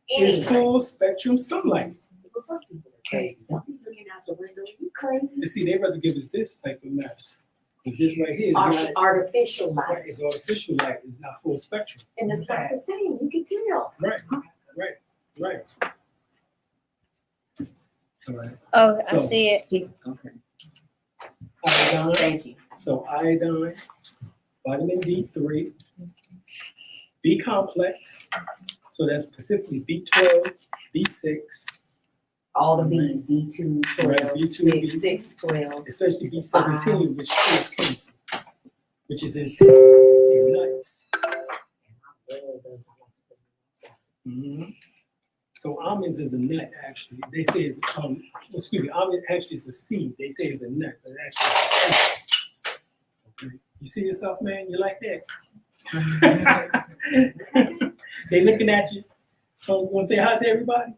It's anyway, full spectrum sunlight. well, some people are crazy. Don't be looking out the window. You crazy? You see, they rather give us this type of mess. But this right here is not Artificial light. right. It's artificial light. It's not full spectrum. And it's not the same. You can tell. Right. Right. Right. All right. Oh, I So- see it. Okay. Iodine. Thank you. So iodine, vitamin D3, B complex. So that's specifically B12, B6, All the B's, B2, 12, Right, B2, 6, 6, 12. especially B17, which kills cancer, which is in cigarettes and nuts. Mhm. So almonds is a nut, actually. They say it's almond actually is a seed. They say it's a nut, but actually it's a seed. Okay. You see yourself, man? You like that? They looking at you. So you wanna say hi to everybody?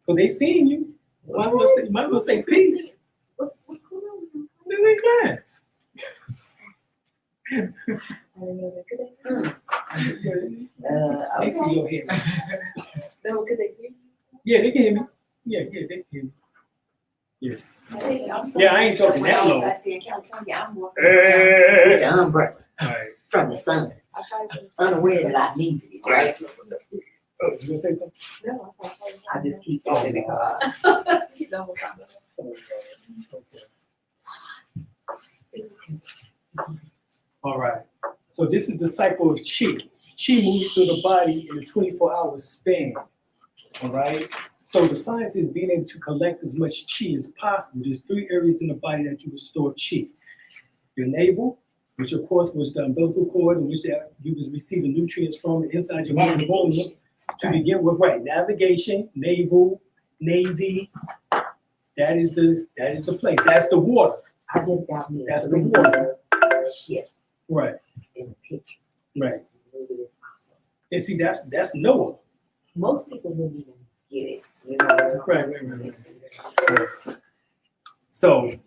Because they seeing you. Might as well say peace. What's going on with you? This ain't class. I didn't know that. Could they? They see Okay. your head. No, could they hear you? Yeah, they can hear me. Yeah, Yeah, I ain't talking that low. Out there in California, I'm walking around with the umbrella Right. from the sun, unaware that I needed it, right? Oh, you gonna say something? No, I just keep going in the car. You know what I'm talking Okay. It's okay. All right. So this is the cycle of chi. Chi moves through the body in a 24-hour span. All right. So the science is being able to collect as much chi as possible. There's 3 areas in the body that you will store chi. Your navel, which of course was the umbilical cord in which you was receiving nutrients from inside your bone to begin with. Right. Navigation, navel, navy. That is the place. That's the water. I just got me a That's the water. shit Right. in the picture. Right. Maybe it's awesome. And see, that's Noah. Most people wouldn't even get it, you know. Right. So,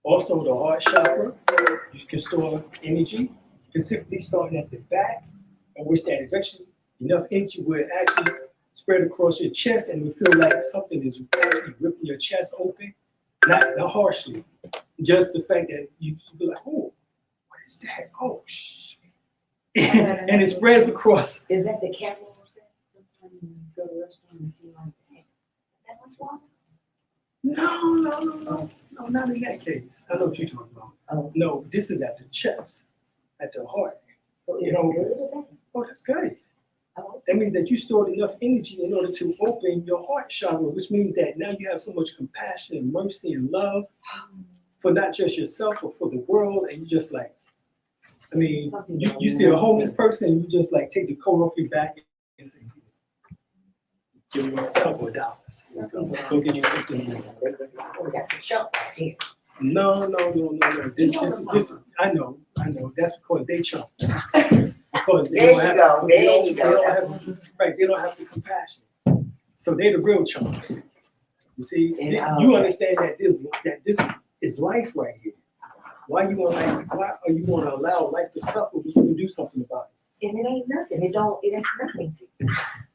also the heart chakra, you can store energy, specifically starting at the back, in which that eventually enough energy will actually spread across your chest and you feel like something is actually ripping your chest open, not harshly, just the fact that you be like, oh, what is that? Oh, shit. And it spreads across. Is that the camera? Sometimes you go to a restaurant and see like that much water? No, not in that case. I know what you're talking about. Oh. No, this is at the chest, at the heart. So is You that know, good or bad? Oh, that's good. Oh. That means that you stored enough energy in order to open your heart chakra, which means that now you have so much compassion and mercy and love for not just yourself, but for the world. And you just like, I mean, you see a homeless person, and you just like take the coat off your back and say, give me a couple of dollars. Go get you something. Oh, that's a chunk right here. No. This. I know. That's because they chumps. Because There you go. They don't have the compassion. So they're the real chumps. You see, you understand that this is life right here. Why are you gonna allow life to suffer when you can do something about it? And it ain't nothing. It has nothing to.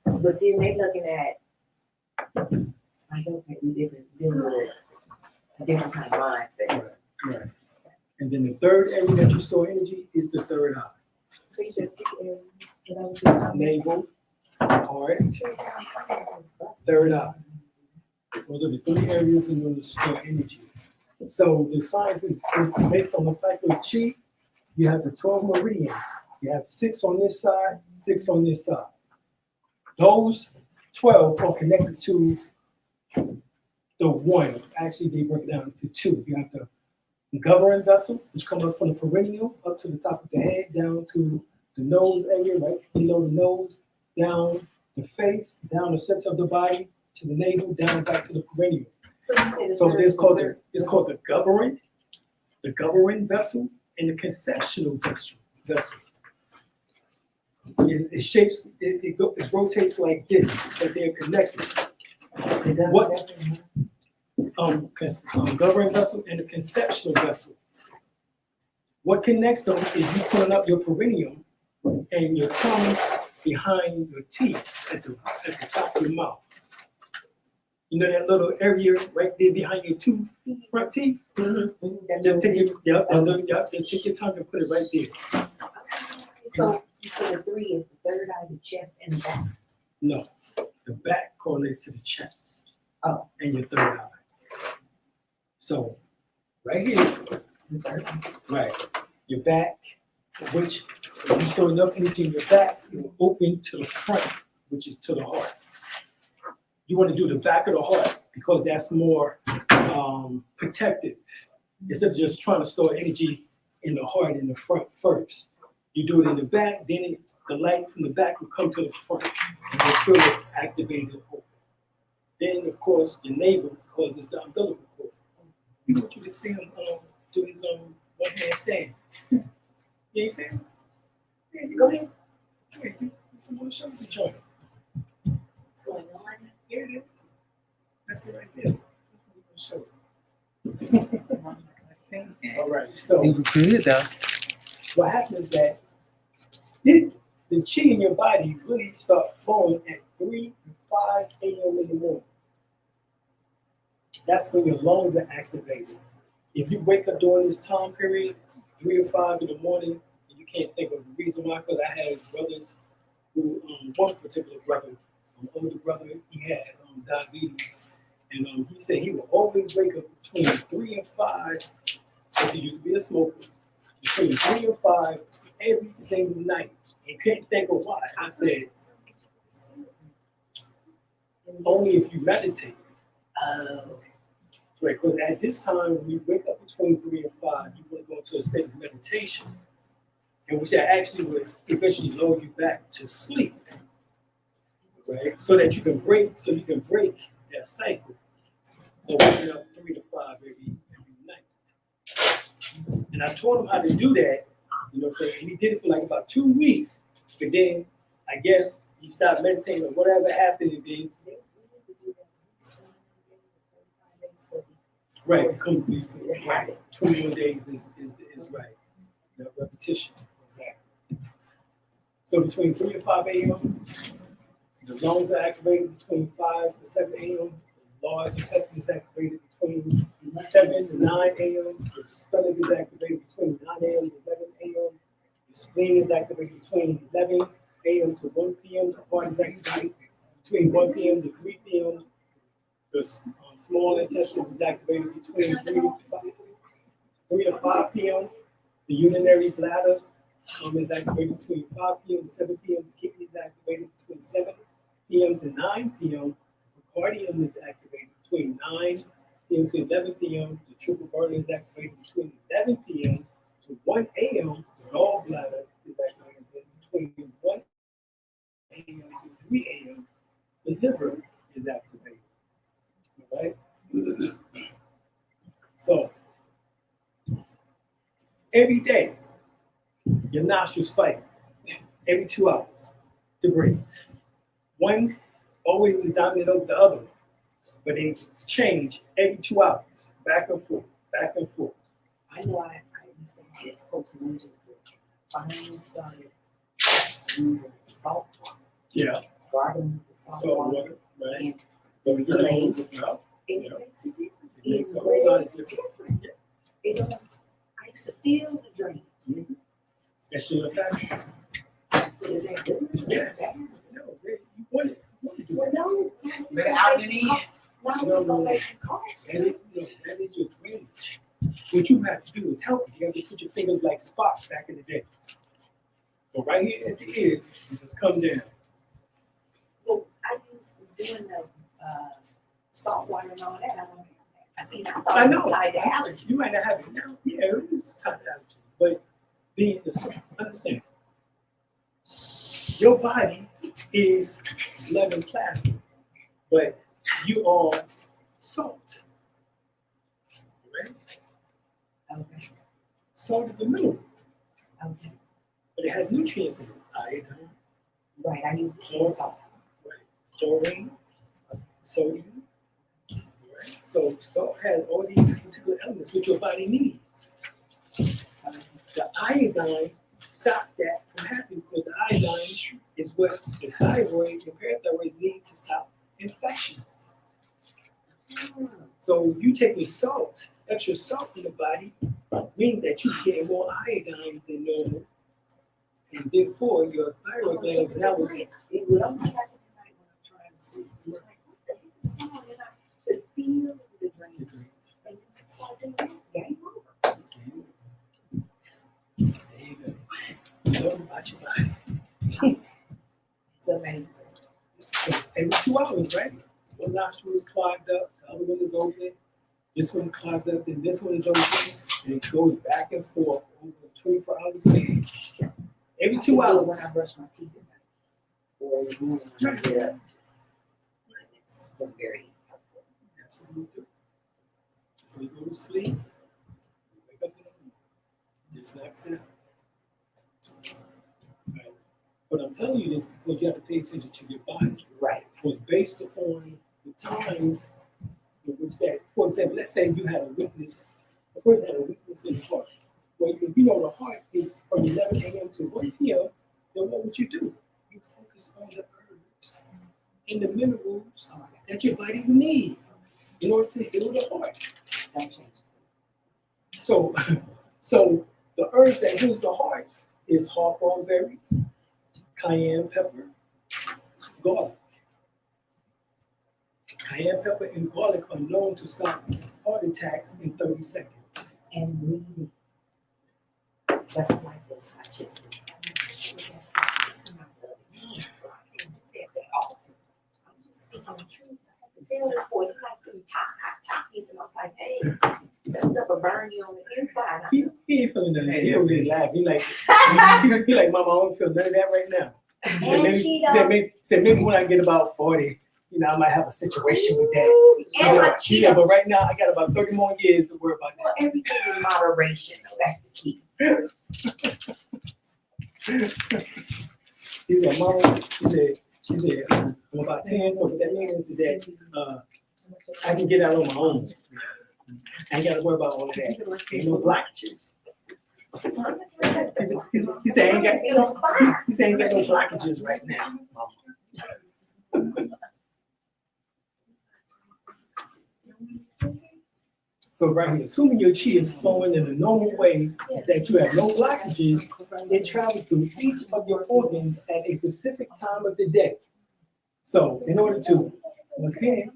But then they looking at, I don't think we dealing with a different kind of mindset. Right. And then the third area that you store energy is the third eye. So you said 3 areas. And that was your Navel, heart, third eye. Those are the 3 areas in which you store energy. So the science is based on the cycle of chi. You have the 12 meridians. You have 6 on this side, 6 on this side. Those 12 are connected to the 1. Actually, they break it down into 2. You have the governing vessel, which comes up from the perineum up to the top of the head, down to the nose area, right below the nose, down the face, down the center of the body, to the navel, down back to the perineum. So you said So it's called the governing vessel and the conceptual vessel. It shapes, it rotates like this, but they're connected. What? Governing vessel and the conceptual vessel. What connects them is you pulling up your perineum and your tongue behind your teeth at the top of your mouth. You know that little area right there behind your front teeth? Mm-hmm. Just take your just take your tongue and put it right there. So you said the 3 is the third eye, the chest, and the back. No, the back correlates to the chest. Oh. And your third eye. So right here, right, your back, which if you store enough energy in your back, it will open to the front, which is to the heart. You want to do the back of the heart because that's more protective. Instead of just trying to store energy in the heart in the front first. You do it in the back, then the light from the back will come to the front. And you'll feel it activated and open. Then, of course, your navel, because it's the umbilical cord. We want you to see him do his one-hand stands. You ain't see him? Yeah, you go ahead. Yeah, you want to show me the joint. What's going on? Here it is. That's it right there. That's what we're going to show. All right, so It was good though. what happens is that the chi in your body really start flowing at 3 to 5 a.m. in the morning. that's when your lungs are activated. If you wake up during this time period, 3 or 5 in the morning, and you can't think of the reason why, because I had brothers who, one particular brother, older brother, he had diabetes, and he said he would always wake up between 3 and 5, because he used to be a smoker, between 3 and 5 every single night. And couldn't think of why. I said, only if you meditate. Right, because at this time, when you wake up between 3 and 5, you want to go into a state of meditation, and which actually would eventually lower you back to sleep, right? So that you can break that cycle of waking up 3 to 5 every night. And I taught him how to do that, you know what I'm saying? And he did it for like about 2 weeks, but then I guess he stopped meditating or whatever happened, and then right, right. 21 days is right. The repetition, exactly. So between 3 to 5 a.m., the lungs are activated between 5 to 7 a.m. The large intestine is activated between 7 to 9 a.m. The stomach is activated between 9 a.m. to 11 a.m. The spleen is activated between 11 a.m. to 1 p.m. The heart is activated between 1 p.m. to 3 p.m. The small intestine is activated between 3 to 5 p.m. The urinary bladder is activated between 5 p.m. to 7 p.m. The kidney is activated between 7 p.m. to 9 p.m. The cardium is activated between 9 p.m. to 11 p.m. The triple burner is activated between 11 p.m. to 1 a.m. The gallbladder is activated between 1 a.m. to 3 a.m. The liver is activated. All right? So, every day, your nostrils fight every 2 hours to breathe. One always is dominant over the other one, but they change every 2 hours, back and forth, back and forth. I know I used to have this post-losing drink. Finally started using salt water. Yeah. Garden with the salt Salt water. water, right? And But you know, well, it yeah. makes a difference. It makes It's a whole lot of really difference. Yeah. It don't, I used to feel the drain. Mhm. That's your effect. So is that good? Yes. Bad? No, you want it. You want to do Well, it. no. Better out than in. No, it's gonna make you cough. That is your drainage. What you have to do is help it. You have to put your fingers like Spock back in the day. But right here at the edge, you just come down. Well, I used to doing the salt water and all that. I don't have that. I see. I thought I it was know. tied to allergies. You might not have it now. Yeah, it is tied to allergies. But understand, your body is blood and plasma, but you are salt. Right? Okay. Salt is a mineral, Okay. but it has nutrients in it. Iodine, Right. I use the sea salt. right? Chlorine, sodium. Right? So salt has all these particular elements which your body needs. The iodine stop that from happening because the iodine is what the thyroid and parathyroid need to stop infections. So you take your salt, extra salt in the body, meaning that you're getting more iodine than normal, and therefore your thyroid gland now will get It would only happen at night when I'm trying to sleep. You're like, what the heck is going on? And I could feel the drain. And you start doing that, game over. There you go. You learn about your body. It's amazing. So every 2 hours, right? One nostril is clogged up, the other one is open. This one is clogged up, then this one is open, and it goes back and forth over a 24-hour span. Every 2 I just do it hours. when I brush my teeth at night. Or in the morning when I get up. It's been very helpful. That's what you do. Before you go to sleep, you wake up in the morning, just knocks it out. Right. But I'm telling you this because you have to pay attention to your body. Right. Was based upon the times in which that, for example, let's say you had a weakness, a person had a weakness in the heart. Well, if you know the heart is from 11 a.m. to 1 p.m., then what would you do? You focus on the herbs and the minerals that your body will need. in order to heal the heart. Don't change. So, so the herbs that heals the heart is hawthorn berry, cayenne pepper, garlic. Cayenne pepper and garlic are known to stop heart attacks in 30 seconds. And breathing. But I like those hot chips. That's not in my blood. So I can't do that often. I'm just speaking the truth. I have to tell this boy, he like them hot Takis, and I was like, hey, that stuff will burn you on the inside. He ain't feeling none of that. He don't really laugh. He like, he like, Mama, I don't feel none of that right now. He said maybe when I get about 40, you know, I might have a situation with that. And my Yeah, but right now I got about 30 more years to worry about that. Well, everything in moderation, though, that's the key. He said, Mama, she said, I'm about 10, so what that means is that I can get out on my own. I ain't got to worry about all of that. Ain't no blockages. He said, I ain't got no blockages right now, Mama. So right here, assuming your chi is flowing in a normal way, that you have no blockages, it travels through each of your organs at a specific time of the day. So in order to, once again,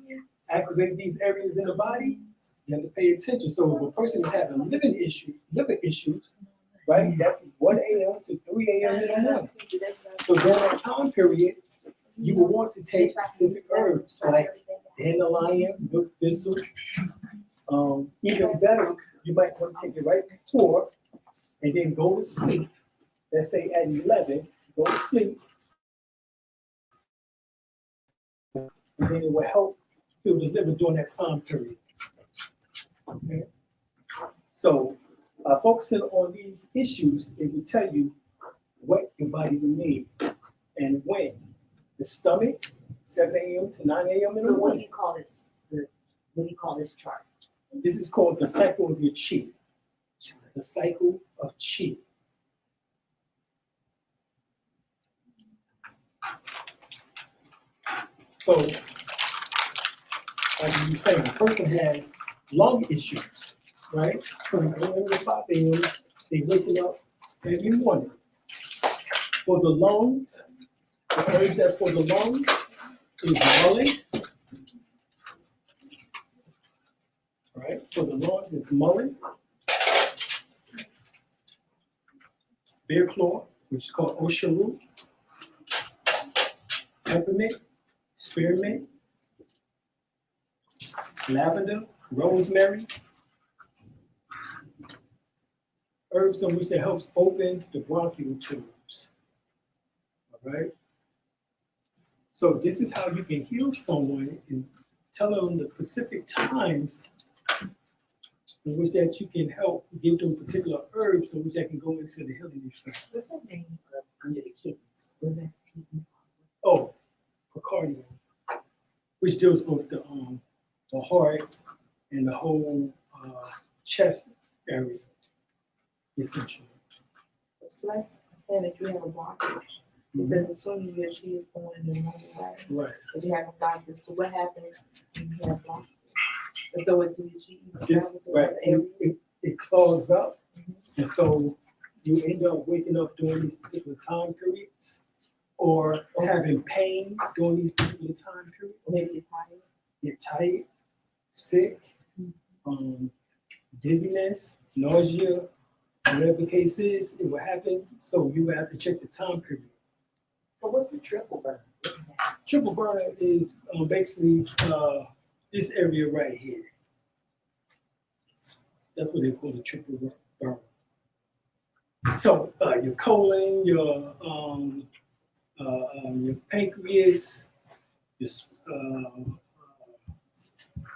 activate these areas in the body, you have to pay attention. So if a person is having liver issues, right, that's 1 a.m. to 3 a.m. in the morning. So during that time period, you will want to take specific herbs like dandelion, milk thistle. Even better, you might want to take it right before and then go to sleep. Let's say at 11, go to sleep. And then it will help heal the liver during that time period. Okay. So, focusing on these issues, it will tell you what your body will need and when. The stomach, 7 a.m. to 9 a.m. in the So what do morning. you call this? What do you call this chart? This is called the cycle of your chi. The cycle of chi. So, like you were saying, the person had lung issues, right? From 1 a.m. to 5 a.m., they waking up every morning. For the lungs, the herb that's for the lungs is mullein. Right, for the lungs, it's mullein, bear claw, which is called ocean root, peppermint, spearmint, lavender, rosemary, herbs in which that helps open the bronchial tubes. All right. So this is how you can heal someone: is tell them the specific times in which that you can help give them particular herbs in which that can go into the healing effect. What's the name of under the kidneys? What is that? Oh, cardio, which deals with the heart and the whole chest area, essentially. So that's saying that you have a blockage. It says assuming your chi is going in the normal way. Right. If you have a blockage, so what happens when you have blockages? If there was the chi, This right, it clogs up, and so you end up waking up during these particular time periods, or having pain during these particular time periods. maybe tired. You're tired, sick, dizziness, nausea, whatever the case is, it will happen. So you have to check the time period. So what's the triple burn? What is that? Triple burn is basically this area right here. That's what they call the triple burn. So your colon, your pancreas,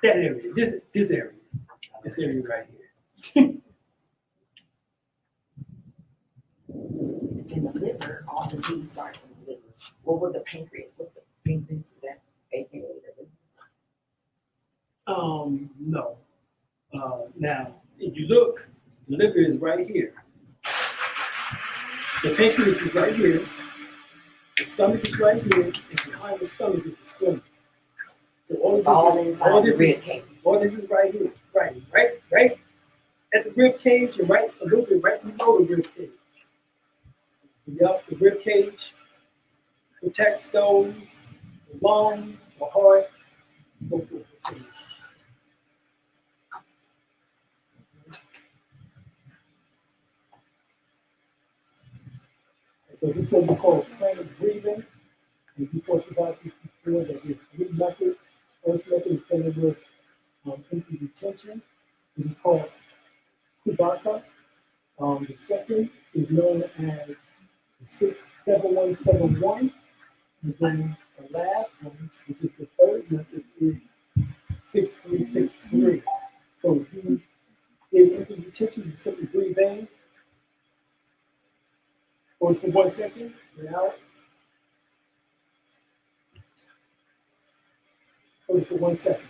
that area, this area right here. In the liver, all disease starts in the liver. What would the pancreas? What's the pancreas? Is that AKA the liver? No. Now, if you look, the liver is right here. The pancreas is right here. The stomach is right here, and behind the stomach is the spleen. So all Inside this the rib cage. Or this is right here. Right at the rib cage and right a little bit right below the rib cage. Yup, the rib cage protects those, the lungs, the heart, so forth and so on. So this is what we call pranic breathing. And we talked about this before, that there's 3 methods. First method is started with empty retention. It is called Kubaka. The second is known as the 67171. And then the last one, which is the third method, is 6363. So if you give empty retention, you simply breathe in. Hold for 1 second, breathe out. Hold for 1 second.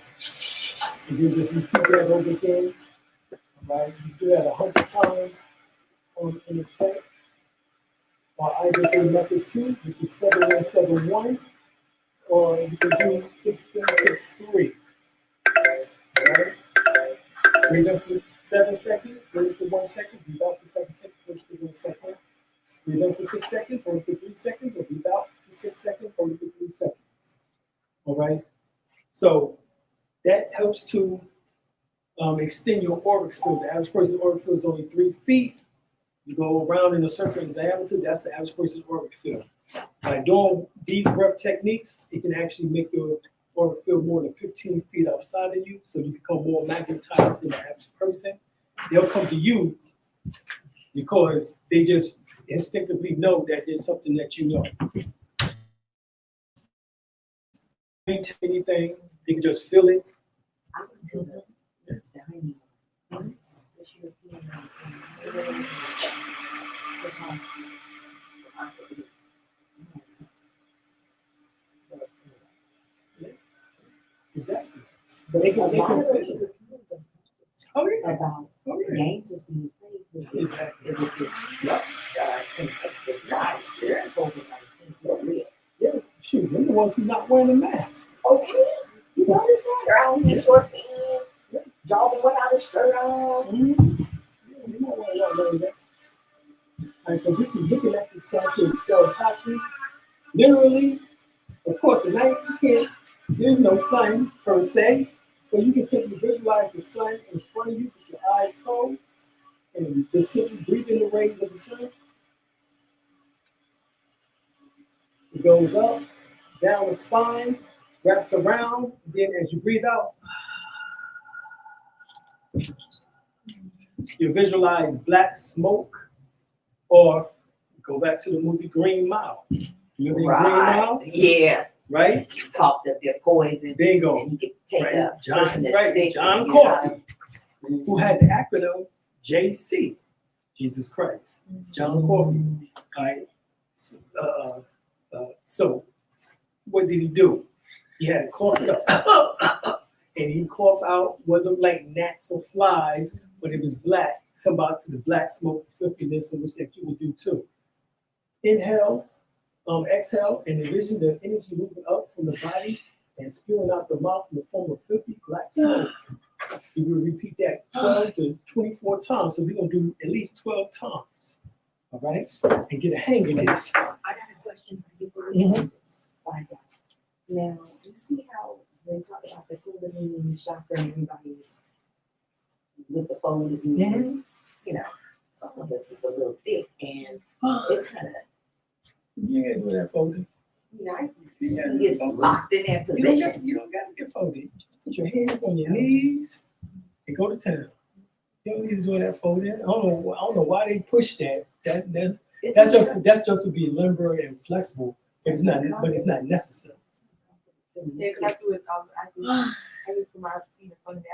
And then just repeat that over again. All right, you do that 100 times in a set. Or either do method 2, which is 7171, or you can do 6363. All right. Breathe in for 7 seconds, breathe for 1 second, breathe out for 7 seconds, hold for 1 second. Breathe in for 6 seconds, hold for 3 seconds, or breathe out for 6 seconds, hold for 3 seconds. All right. So that helps to extend your auric field. The average person's auric field is only 3 feet. You go around in a circle in diameter, that's the average person's auric field. By doing these breath techniques, it can actually make your auric field more than 15 feet outside of you, so you become more magnetized than the average person. They'll come to you because they just instinctively know that there's something that you know. Ain't anything, they can just feel it. I went to the dining room. So this European, Exactly. But they can feel it. Oh, yeah. about games that's being played with this, stuff that I think is not there in COVID-19 for real. Yeah, shoot, they're the ones who not wearing a mask. Okay, you notice that? They're out in short pants, jogging without a shirt on. Mm-hmm. Yeah, they not wearing that. All right, so this is looking at the sun to expel toxins. Literally, of course, at night there's no sun per se, so you can simply visualize the sun in front of you with your eyes closed and just simply breathe in the rays of the sun. It goes up, down the spine, wraps around, then as you breathe out, you visualize black smoke, or go back to the movie Green Mile. Remember Green Mile? Yeah. Right? You coughed up their poison. Bingo. And you could take Right. a person that's sick. John Coffey, who had the acronym JC, Jesus Christ. John Coffey. Right? So, what did he do? He had to cough it up. And he coughed out what looked like gnats or flies, but it was black, symbolic to the black smoke, filthiness, in which that you would do too. Inhale, exhale, and envision the energy moving up from the body and spewing out the mouth in the form of filthy black smoke. You will repeat that 12 to 24 times. So we're going to do at least 12 times. All right? And get a hang of this. I got a question for you for this. Side note. Now, you see how when we talk about the Kundalini chakra and everybody's with the folded knees, you know, some of us is a little thick and it's kind of, You ain't do that folded. you know, it's locked in that You position. don't got to get folded. Just put your hands on your knees and go to town. You don't need to do that folded. I don't know why they push that. That's just to be limber and flexible. But it's not necessary. Yeah, because I do it. I used to put my feet in front of me.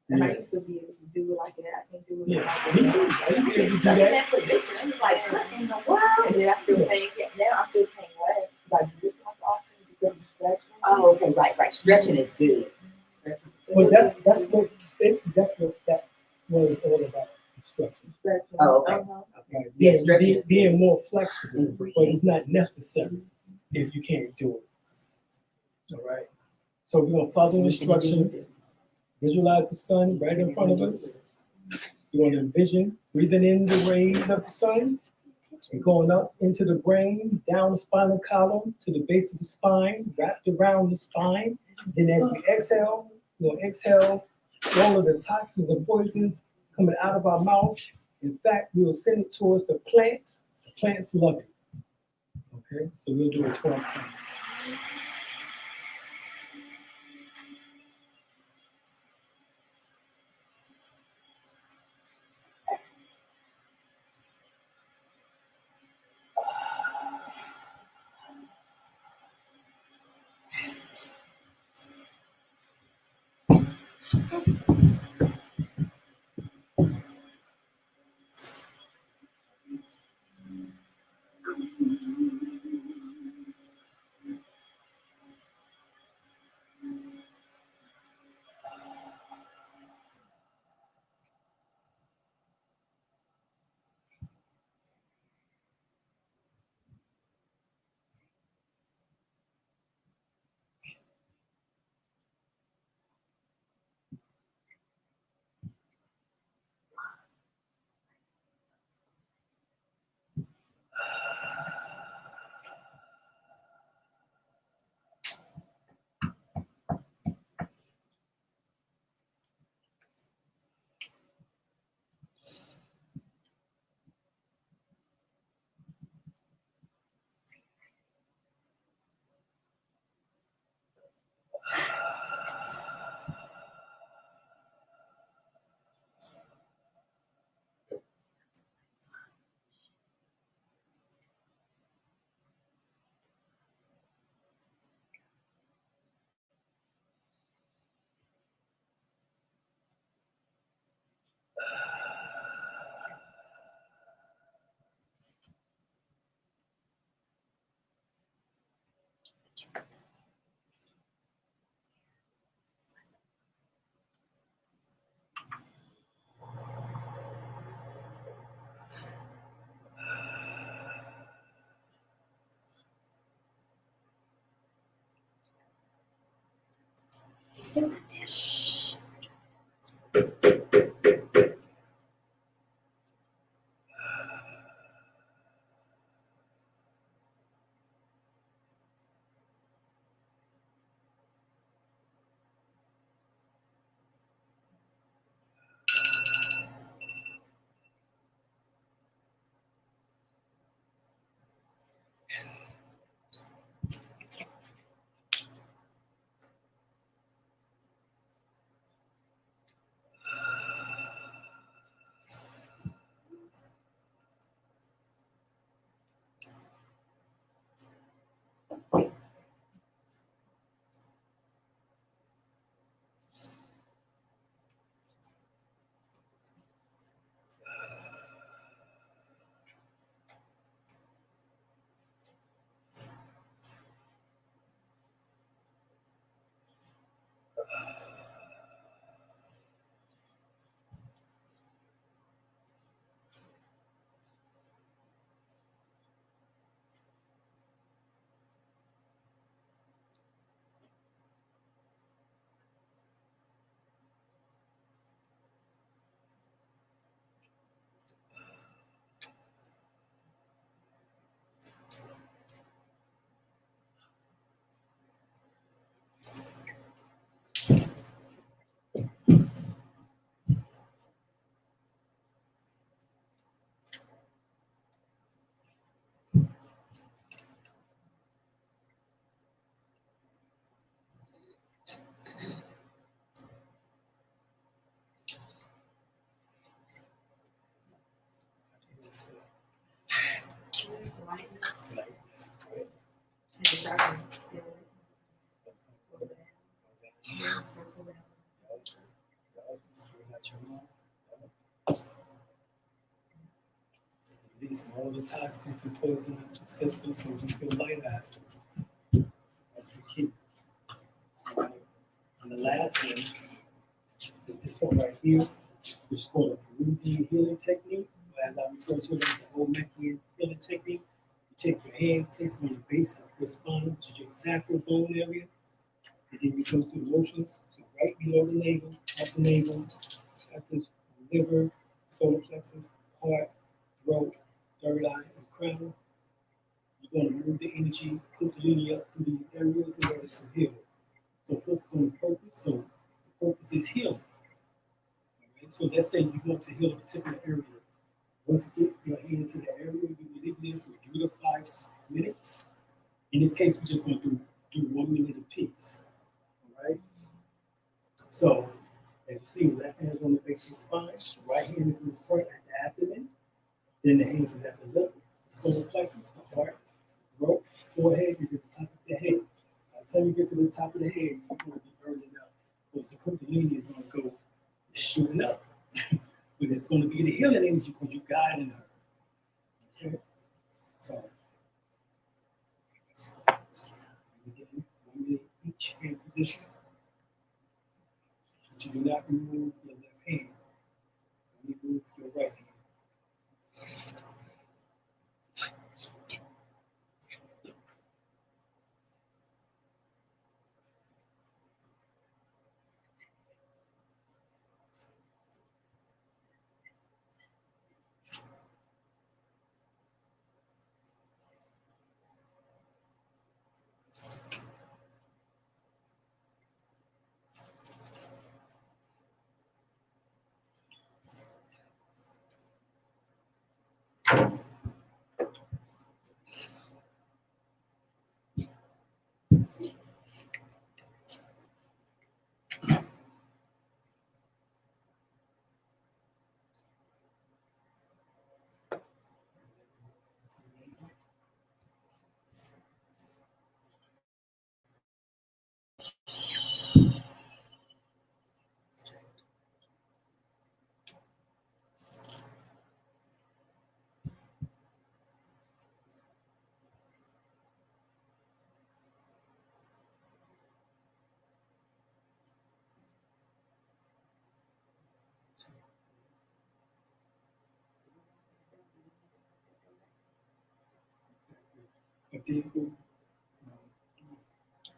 And I used to be able to do it like that. I can't do it Yeah, like me that. too. I used to be able to It's do stuck in that. that position. I'm like, what in the world? And then I feel pain. Now I feel pain less because I do it like often because of stretching. Oh, okay, right. Stretching is good. Well, that's what that was all about. Stretching. Stretching. Oh, okay. Right? Yeah, stretching is being good. more flexible, And but it's not necessary if you can't do it. All right. So we're gonna follow instructions. Visualize the sun right in front of us. You want to envision breathing in the rays of the sun and going up into the brain, down the spinal column to the base of the spine, wrapped around the spine. Then as we exhale, we'll exhale all of the toxins and poisons coming out of our mouth. In fact, we will send it towards the plants. The plants love it. Okay, so we'll do it 12 times. Releasing all the toxins and poison out your system so you feel light after. That's the key. Right. And the last one is this one right here, which is called a Peruvian healing technique. As I refer to it as the old Mexican healing technique. You take your hand, place it on the base of your spine, which is your sacral bone area, and then you go through the motions. So right below the navel, at the navel, at the liver, solar plexus, heart, throat, third eye, and crown. You're going to move the energy, kundalini up through these areas in order to heal. So focus on the purpose. So the purpose is healing. Right? So let's say you want to heal a particular area. Once you get your hand into the area, you will leave there for 3 to 5 minutes. In this case, we're just going to do 1 minute apiece. All right? So, as you see, the left hand is on the base of the spine, the right hand is in the front at the abdomen, then the hands is at the lip, the solar plexus, the heart, throat, forehead, you get the top of the head. By the time you get to the top of the head, you're going to be burning up. Because the kundalini is going to go shooting up. But it's going to be the healing energy because you're guiding her. Okay? So, again, 1 minute each hand position. But you do not remove your left hand. Remove your right hand. A vehicle.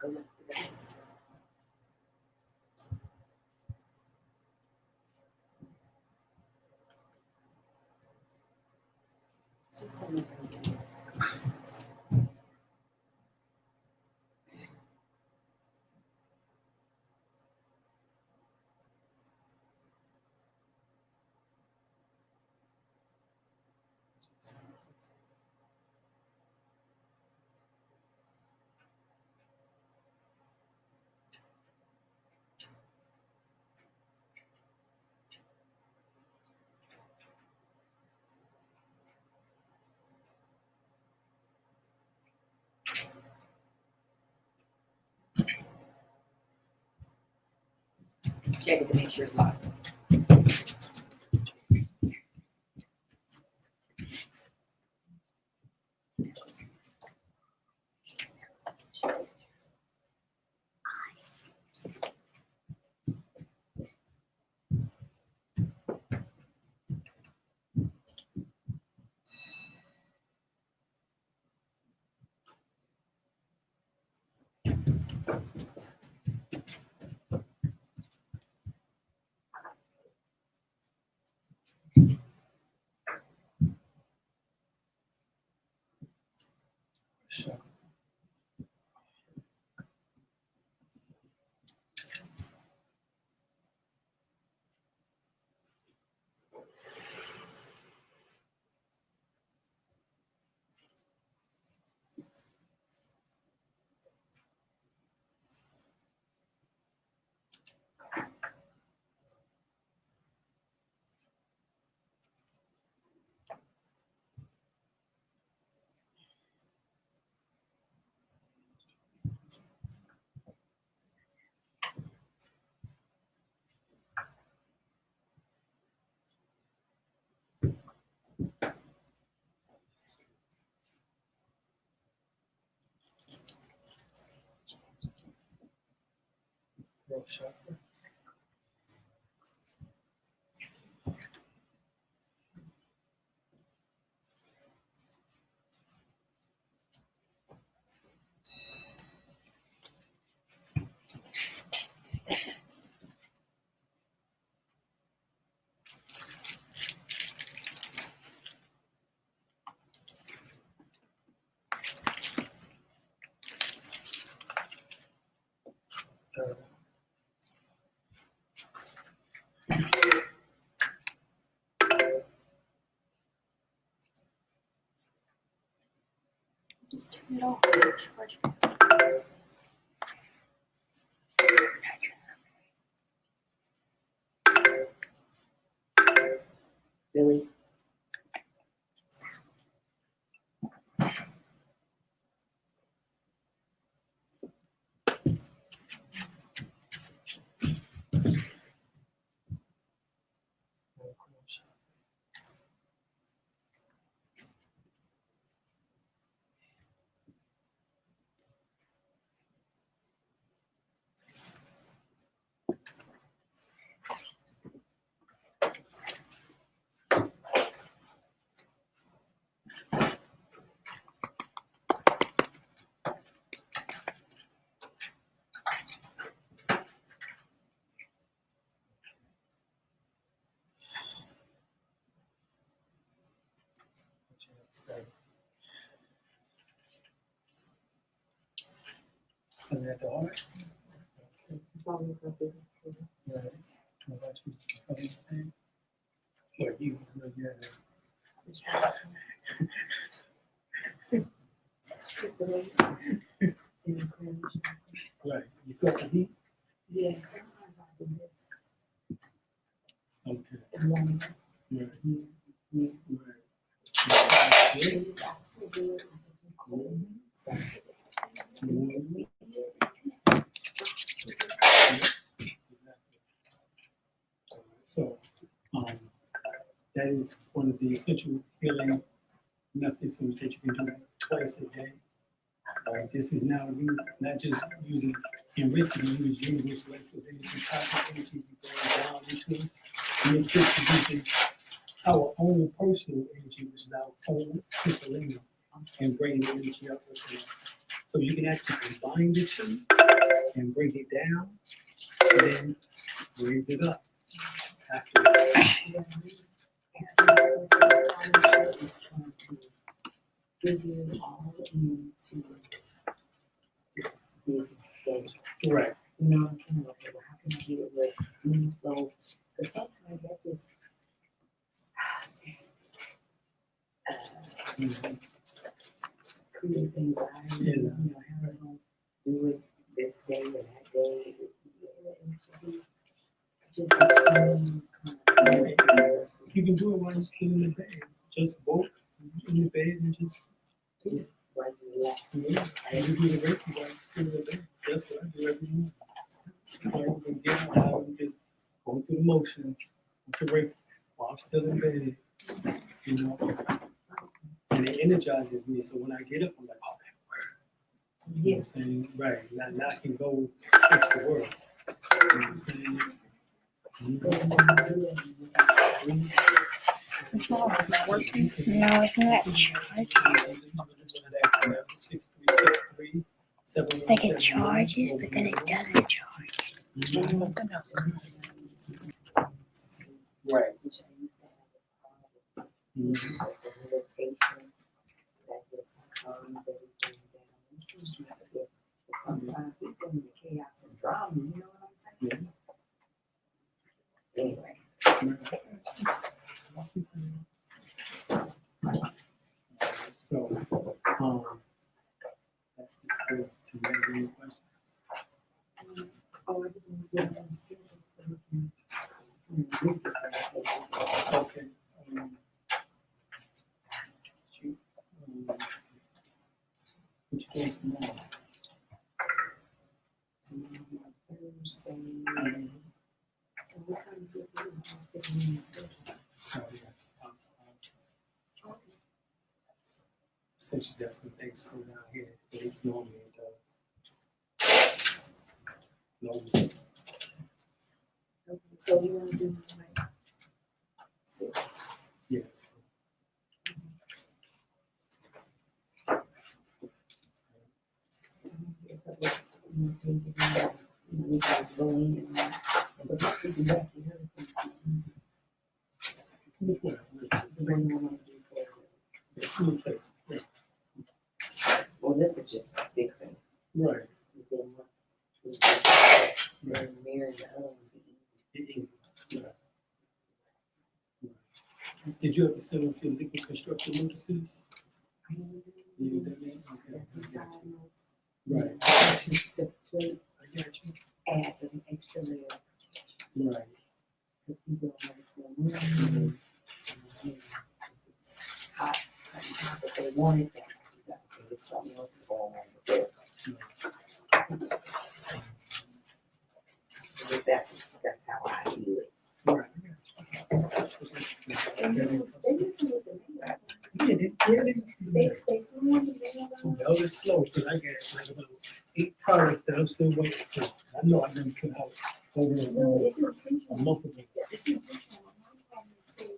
Go up to that. Just some of them. Check it to make sure it's locked. Chakra. Throat chakra. Billy. And at the heart, It's always my business. right, to watch me from the pain. Or you, yeah. Right, you felt the heat? Yeah, sometimes I do this. Okay, In the morning. right, Yeah. right. It's also good. Like if you cold, stuff. Mhm. So, that is one of the essential healing methods in which that you can do twice a day. This is now you not just using enriching, you use universal life with energy, cosmic energy to bring down into us. In this case, we're using our own personal energy, which is our own kundalini, and bringing the energy up within us. So you can actually combine the two and bring it down, and then raise it up afterwards. Is trying to give you all into this busy schedule. Right. You know what I'm saying? Okay, well, how can I get it where it's smooth flow? Because sometimes that just Mhm. creates anxiety. Yeah. You know, how am I going to do it this day or that day? It should be just a smooth kind of versus You can do it while you're still in the bed. Just both in the bed and just just like relax. and you do the Reiki while you're still in the bed. That's what I do every morning. You can get out and just go through the motions with the Reiki while I'm still in bed. You know, and it energizes me. So when I get up, I'm like, okay, you know what I'm saying? Right. Now I can go fix the world. You know what I'm saying? So when you do it, you breathe. Which one is not working? No, it's not charging. 6363 I think it charges, but then it doesn't charge. Something else. Right. Which I used to have a problem with the meditation that just calms everything down. It's just like it. But sometimes we go into chaos and drama, you know what I'm saying? Anyway. So, that's the good to make any questions. Oh, I just need to get on the schedule so we can this gets our cases. Okay. Shoot. What you doing tomorrow? Tomorrow, Thursday. And what time is it? I'll fit in the schedule. Oh, yeah. Essentially, that's what they slow down here. At least normally it does. Normally. Okay, so you want to do like 6? Yes. You guys go in and but once we do that, the other things get easy. Which one? The one you want to do for The two places. Yeah. well, this is just fixing. Right. Then what? Right. And mirror the other one would be easy. It is. Right. Right. Did you ever send off your legal construction notices? I don't know. You did that? Okay. That's some side notes Right. Just the plate I got you. adds an extra layer of protection. Right. Because people don't know what's going on. It's hot, something hot, but they want it. There's something else is going on with this. So that's how I view it. Right. And they listen with the name. Yeah, They slow on the name. that was slow because I got like about 8 products that I'm still waiting for. I know I didn't put out over No, it's a intentional. month ago. It's intentional. My mom called me and said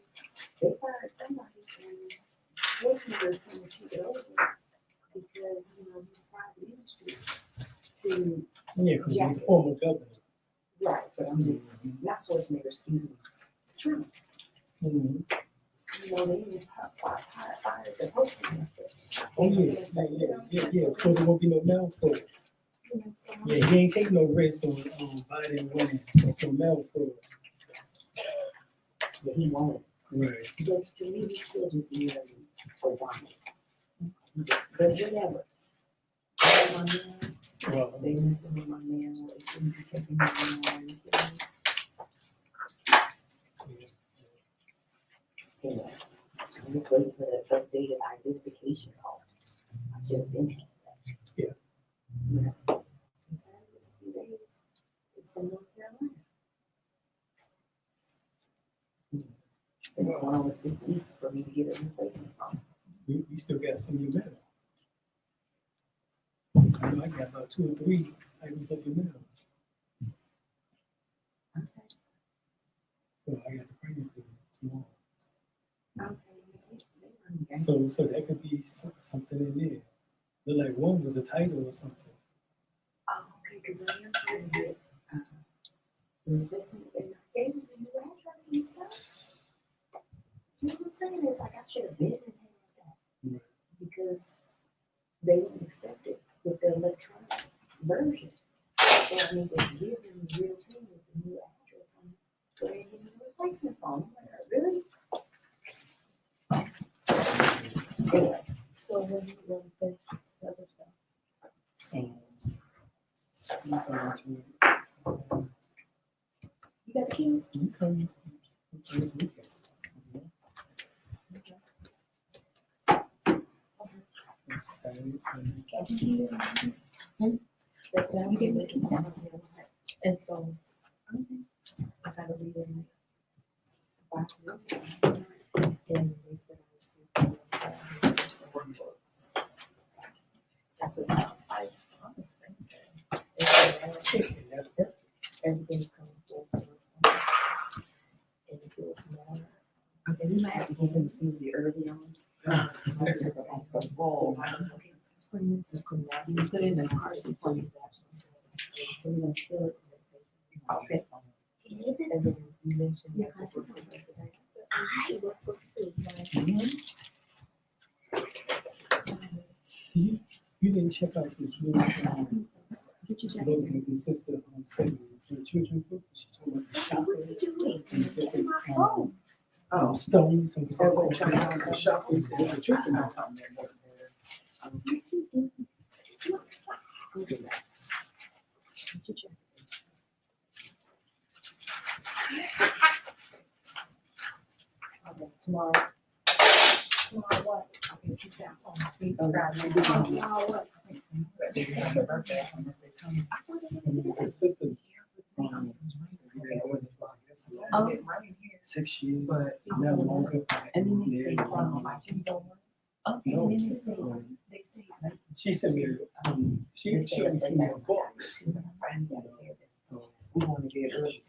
they fired somebody and Schwarzenegger coming to take it over because, he's private industry to, Yeah, because Yeah. he's the former governor. right, but I'm just, not Schwarzenegger, excuse me, Trump. Mhm. They even fired the host and stuff. Oh, yeah. So there won't be no mail fraud. So Yeah, he ain't taking no risk on Biden winning for mail fraud. yeah, he won't. Right. But to me, he's still just merely Obama. But whatever. My man, Well, they messing with my man, they shouldn't be taking my man. Anyway, I'm just waiting for the updated identification card. I should have been had that. Yeah. Yeah. It's a few days. It's from North Carolina. It's going over 6 weeks for me to get a replacement phone. we still got some of your mail. I know I got about 2 or 3 items of your mail. Okay. So I got to bring it to you tomorrow. Okay. So that could be something in there. Look like one was a title or something. Oh, okay, because I am trying to get the replacement and I gave them the new address and stuff. You know what I'm saying? It's like I should have been in that Right. because they don't accept it with the electronic version. So I need to give them the real thing with the new address on it. So they give me a replacement phone. I'm like, really? Anyway, So when you want to finish the other stuff? you got the keys? You come this weekend. Saturday, Sunday. That sounds good. And so I gotta read it. Watch this. And they said I was supposed to workbooks. That's about 5 months. And that's perfect. Everything's coming full circle. And it feels more. Okay, we might have to give them the CD early on. Walls. You put it in the car seat for you. So we're gonna spill it. Okay. And then you mentioned. Yeah, that I see something like that. I should work for food, right? You didn't check out this really Did you check book it? that consists of 7 children book. She told me What are you doing? and different My phone. stones and Oh, different Chakras. chakras. It's a children book. Go do that. Did you check it? Okay, tomorrow. Tomorrow what? Okay, peace out. Tomorrow what? And it's a system. Oh. 6 years, now longer. And then they stay Yeah. Okay, No. and then they stay like. She sent me, she showed me some of her books. We want to get early.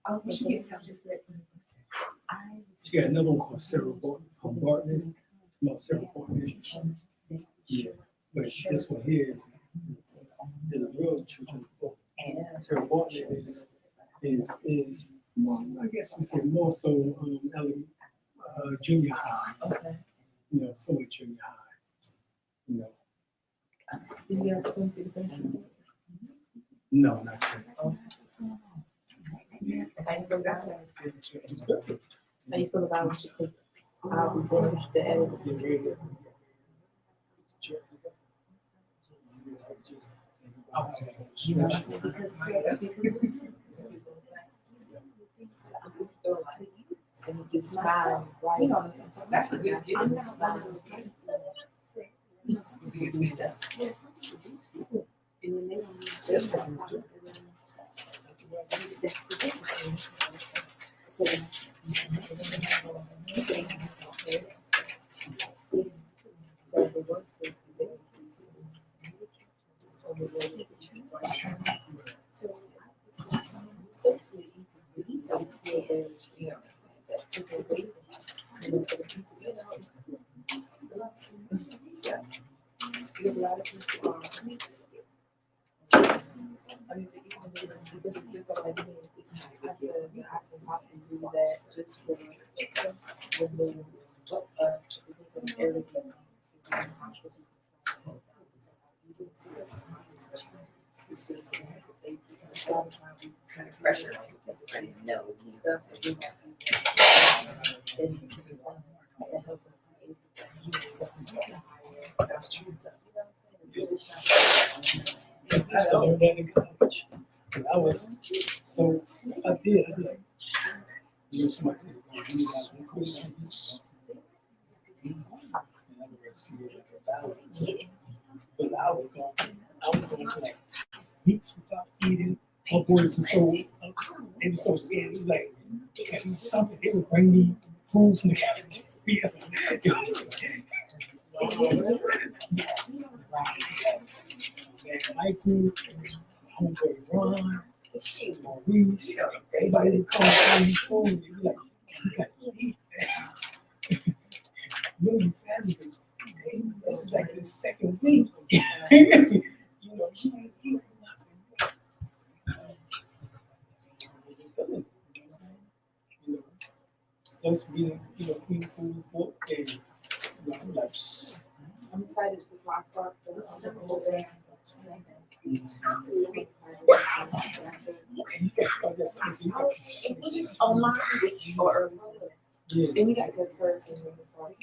Oh, we should get She got another one called Sarah Bartlett. No, Sarah Bartlett. Yeah, but this one here is a real children's book. Sarah Bartlett is I guess you say more so junior high. Okay. You know, somewhat junior high. You know, Do you have some situation? no, not yet. How you feel about it? How you feel about it? Because I'll be finished the edit. You're very good. just. You know what I'm saying? Because and you just smile, right? You know, that's a good gift. I'm not smiling. You know, some people do stuff. And then they don't use this one. That's the difference. So, so the work is so he's so still, you know. It's a way, you know, yeah. You have a lot of people are. I mean, because it's like me, I said, how can you do that just for the everything. Kind of pressure on everybody knows stuff, so we have to help us. That's true stuff. You know what I'm saying? I used to learn that in college. And I was so I did. You know, somebody said, "Oh, you guys want to quit?" And I was like, "See, like a balance." But I was going for like weeks without eating. My boys were so they were so scared. It was like they got me something. They would bring me food from the cafeteria. Yes. My food, homeboy Ron, Maurice, everybody would come and eat food. They'd be like, "You got to eat." Really family. This is like the second week. You know, you ain't eating nothing. You know, just reading, clean food book and I'm like, I'm excited because I start the whole day. okay, you can start that sentence. You can Online or early. yeah. And you got this person in the start.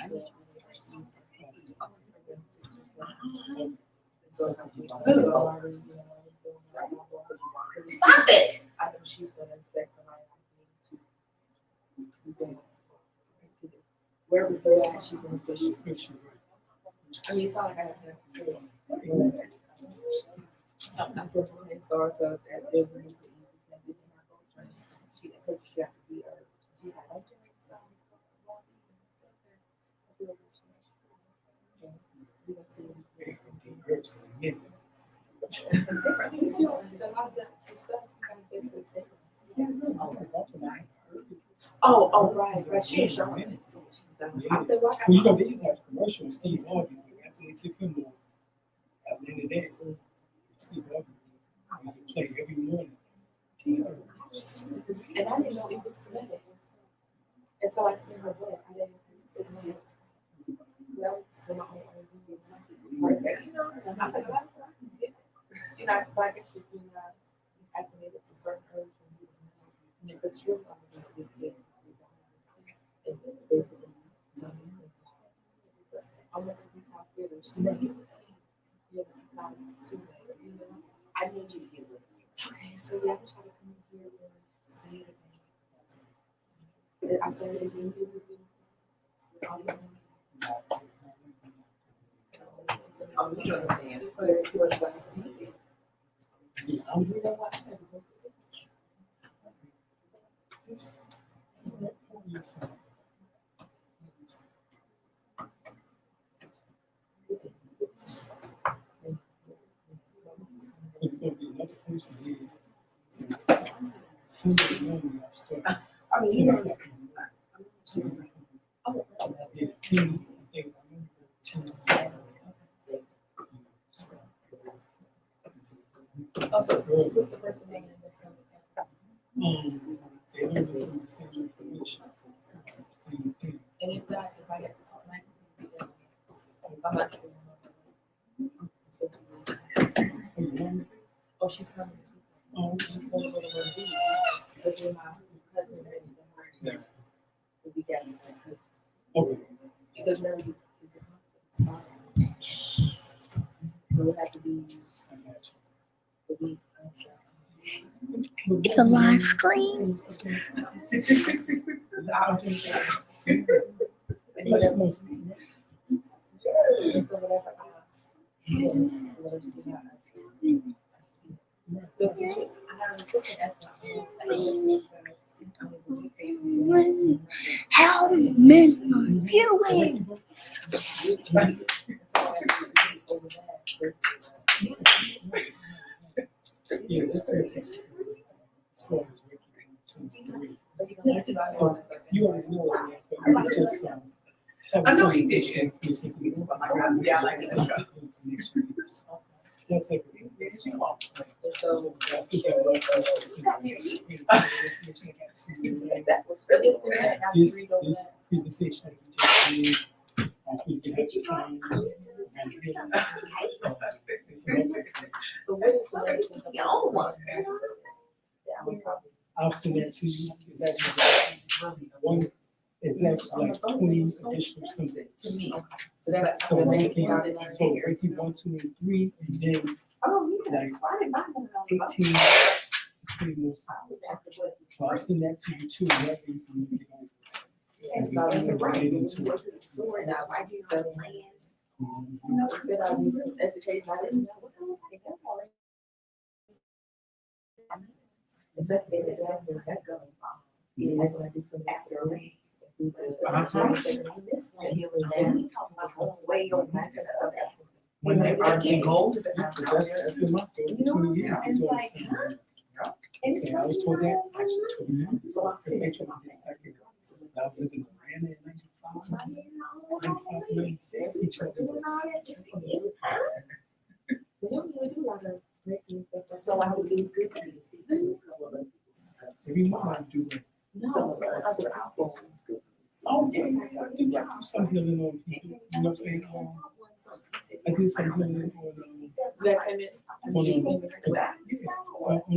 Stop it! I know she's going to expect somebody like me to where we go at, she's going to push you. I mean, it's not like I have to control. I said to my stars so that they're really easy transition my goals first. She said she got to be she's like, okay, so we're gonna see it's different. You know, a lot of the stuff kind of gets the same. Oh, right. She ain't showing it. I said, well, Well, you know, they used to have commercials, Steve Harvey. After they took him on, at the end of the day, Steve Harvey used to play every morning. and I didn't know it was connected until I seen her book. I didn't. It's not. Well, so my own like that, you know. Somehow, you know, like it should be acclimated to certain herbs and because you're going to be good. And it's basically something. I'm going to be confident. I need you to get with me. Okay, so yeah, I wish I could come here and say it again. I said it again. Oh, you know what I'm saying? See, I'm here. There's going to be another person here. Somebody morning I start. I mean, you know, Yeah, 10, I think, 10. Also, what's the person name in this one? They learn the same information. Same thing. And if not, if I get some I'm not sure. Oh, you want me to? Oh, she's coming this week. Oh, She's going to go to one of these. But then my cousin Mary yes. will be down this way. Okay. Because Mary is a so So it have to be, I got to be. you. It's a live stream. Like most people. So whatever. So I was looking at Help me viewing. Yeah, that's 13. As far as Ricky, 23. So You already know that, but it's just I know he did. Yeah, I like that. That's everything. so That's the that was really this presentation that we just did, we can have the signs and it's another. So what is the Your own one. I'll send that to you. Is that just one? It's actually like 20 additional something. to me? So that's So the once main again, thing. so if you 1, 2, and 3, and then Oh, yeah. like I didn't buy one of those. 18, 20 more signs. So I'll send that to you too. That way you can get over it. And we can write it into it. Store now, right here, the land. Mhm. You know, that I need to educate, I didn't know. It's that business, that's going on. Yeah, that's what I do some after a race. This one, he was there. He talking about way over my head, so that's. When they are in gold. That's been my thing. You know what I'm 20 saying? years. It's doing like, something. And it's Okay, I was told that actually 20 years. So I'm Because sitting they there. told me this back in, when I was living in Atlanta in 95, 96, he told me this. We don't even do a lot of breaking stuff. So I would use good things too. Every month I do it. No, other albums. Oh, yeah, I do some healing on people. You know what I'm saying? I did some healing on, You got 10 minutes? on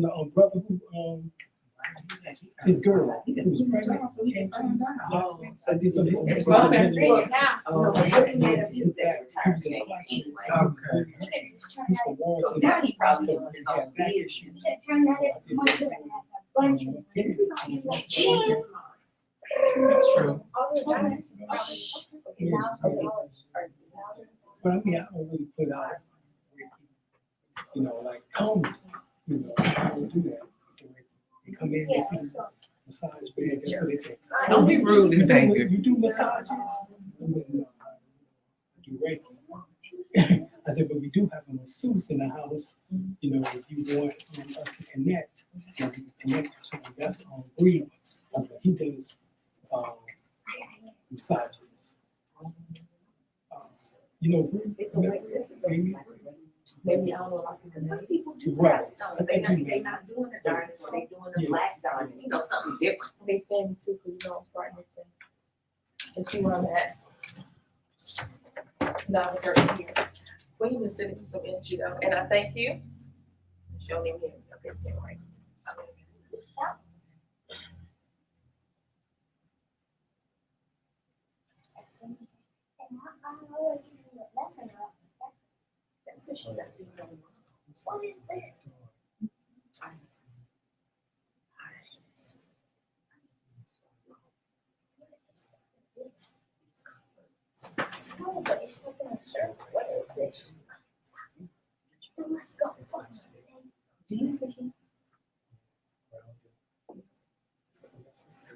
the brother who, his girl, who was pregnant, came to me. I did some healing. It's some fine. healing. Oh, He was in a class. He's from Warrenton. So now he probably So doing his he own had back business. issues. True. But I mean, I don't really put out, you know, like come, you know, I don't do that. They come in, they see the massage bed, that's what they say. Don't be rude and Xavier. You do massages? No, I do Reiki. I said, but we do have a masseuse in the house. You know, if you want us to connect, you know, we can connect to him. That's breathe. He does massages. You know, maybe. Maybe I don't know, like, Because some people do Right. have stones. They not doing the diamond, or they doing the Yeah. black diamond, you know, something different. they stand me too, because you know I'm starting to and see where I'm at. Now I'm starting here. Well, you've been sending me some energy though, and I thank you. She don't even hear me. Okay, stay right. That's because she got me going. What is this? No, but it's not gonna serve. What is this? It must go first. Do you think he?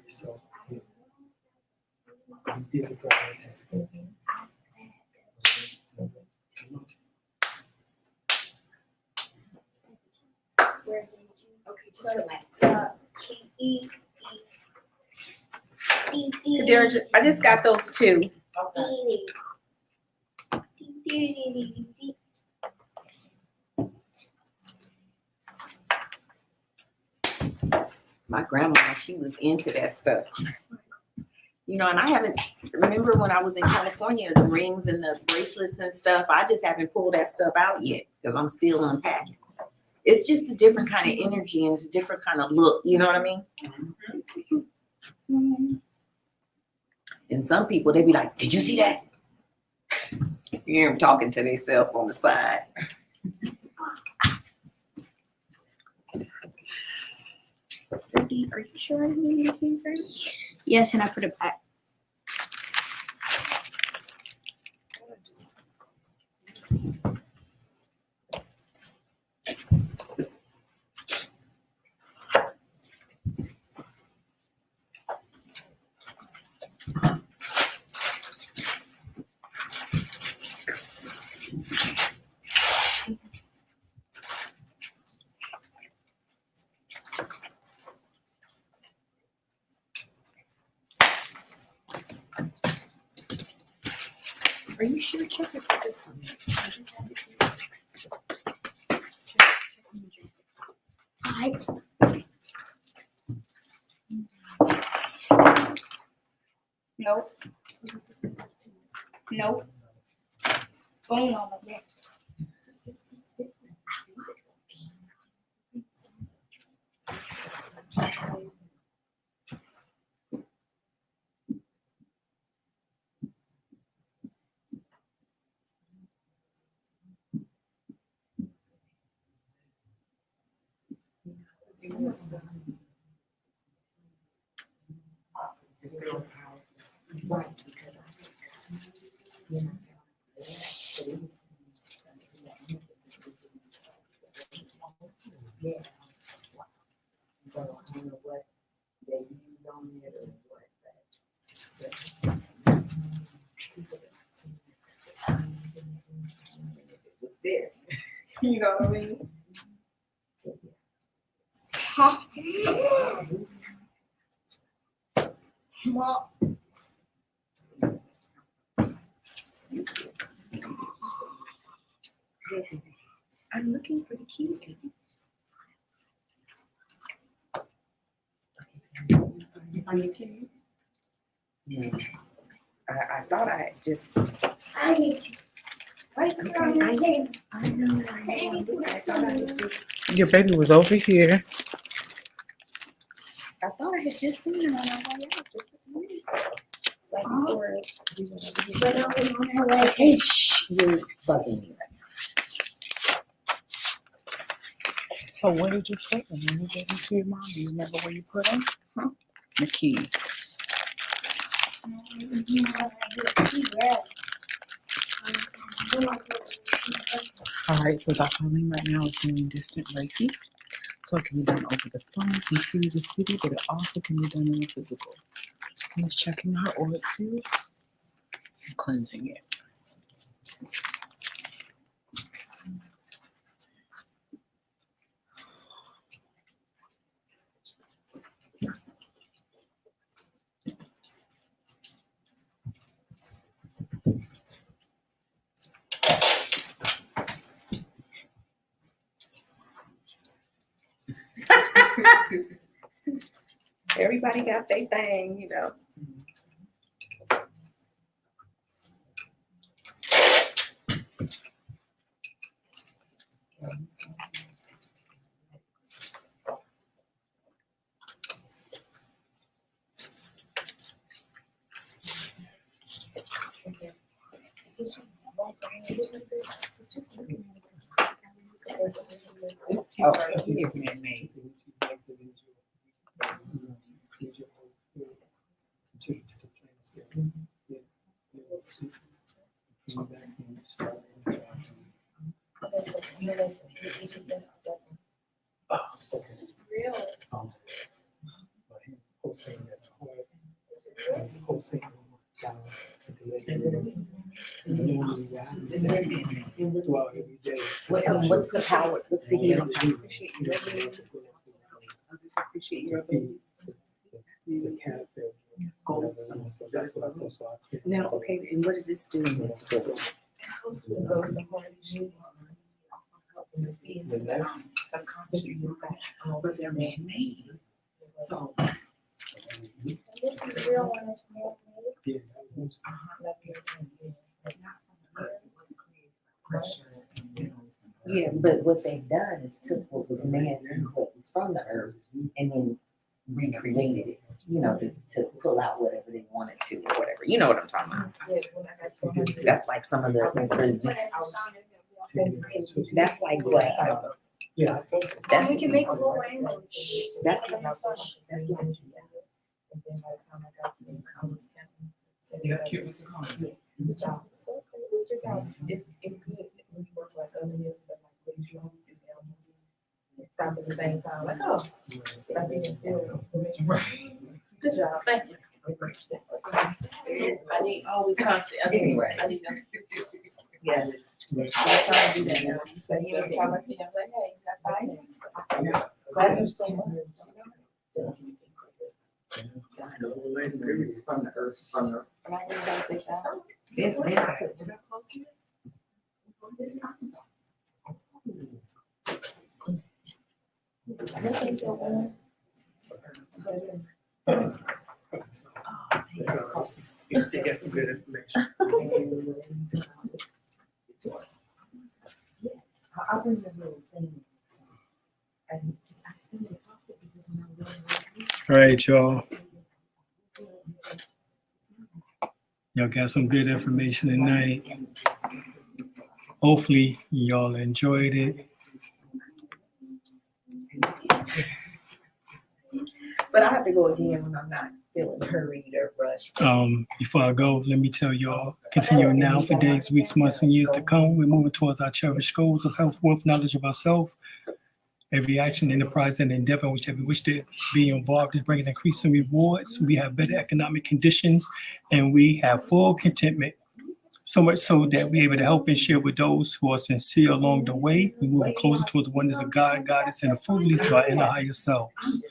So, he did the project. Okay, just relax. Kadira, I just got those two. My grandma, she was into that stuff. You know, and I haven't, remember when I was in California, the rings and the bracelets and stuff, I just haven't pulled that stuff out yet because I'm still unpacking. It's just a different kind of energy and it's a different kind of look, you know what I mean? And some people, they be like, did you see that? You hear them talking to themselves on the side. Ziggy, are you sure I need a keyframe? Yes, and I put it back. Are you sure? Check it out. It's fine. I just have it here. I nope. Nope. Phone on the back. Right, because you know, yeah. So I don't know what they used on it or what, but it was this. You know what I mean? Huh? Well, I'm looking for the key. Are you kidding? No. I thought I had just. I need you. Right here on your table. I know. I thought I had just. Your baby was over here. I thought I had just seen her on our way out just a few minutes ago. Right before. But I was on her way. Hey, shh! You're bugging me right now. So where did you put them? When you gave them to your mom, do you remember where you put them? Huh? The keys. All right, so Dr. Alim right now is doing distant Reiki. So it can be done over the phone from city to city, but it also can be done in the physical. He's checking her aura field and cleansing it. Everybody got their thing, you know. Oh, he giving it me. What's the power? What's the healing power? Appreciate your baby. Now, okay, and what does this do in this book? But they're man-made. So. This is real one is man-made. Yeah, but what they've done is took what was man, what was from the earth, and then recreated it, you know, to pull out whatever they wanted to or whatever. You know what I'm talking about? That's like some of the That's like what? Yeah, I think. That's We can make a lower angle. That's And then by the time I got this, I was counting. Yeah, Cupid's a compliment. Good job. It's good when you work like other years, but like when you don't do that, stop at the same time, like, oh, I didn't feel it. Right. Good job, thank you. I need always constant, I need them. yes. I'm trying to do that now. So every time I see them, I'm like, hey, you got 5 minutes. Glad you're so much. From the earth, from the. And I really like this out. Then I could Is that close to you? this is awesome. I don't think so. If you get some good information. I'll bring the little thing. And I still need to toss it because I'm not really. All right, y'all. Y'all got some good information tonight. Hopefully, y'all enjoyed it. But I have to go again when I'm not feeling hurried or rushed. Before I go, let me tell y'all, continuing now for days, weeks, months, and years to come, we're moving towards our cherished goals of health, wealth, knowledge of ourselves. Every action, enterprise, and endeavor in whichever we wish to be involved is bringing increasing rewards. We have better economic conditions, and we have full contentment. So much so that we're able to help and share with those who are sincere along the way. We're moving closer towards the wonders of God, Goddess, and the full release of our inner higher selves.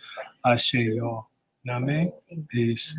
I share y'all. Now, man, peace.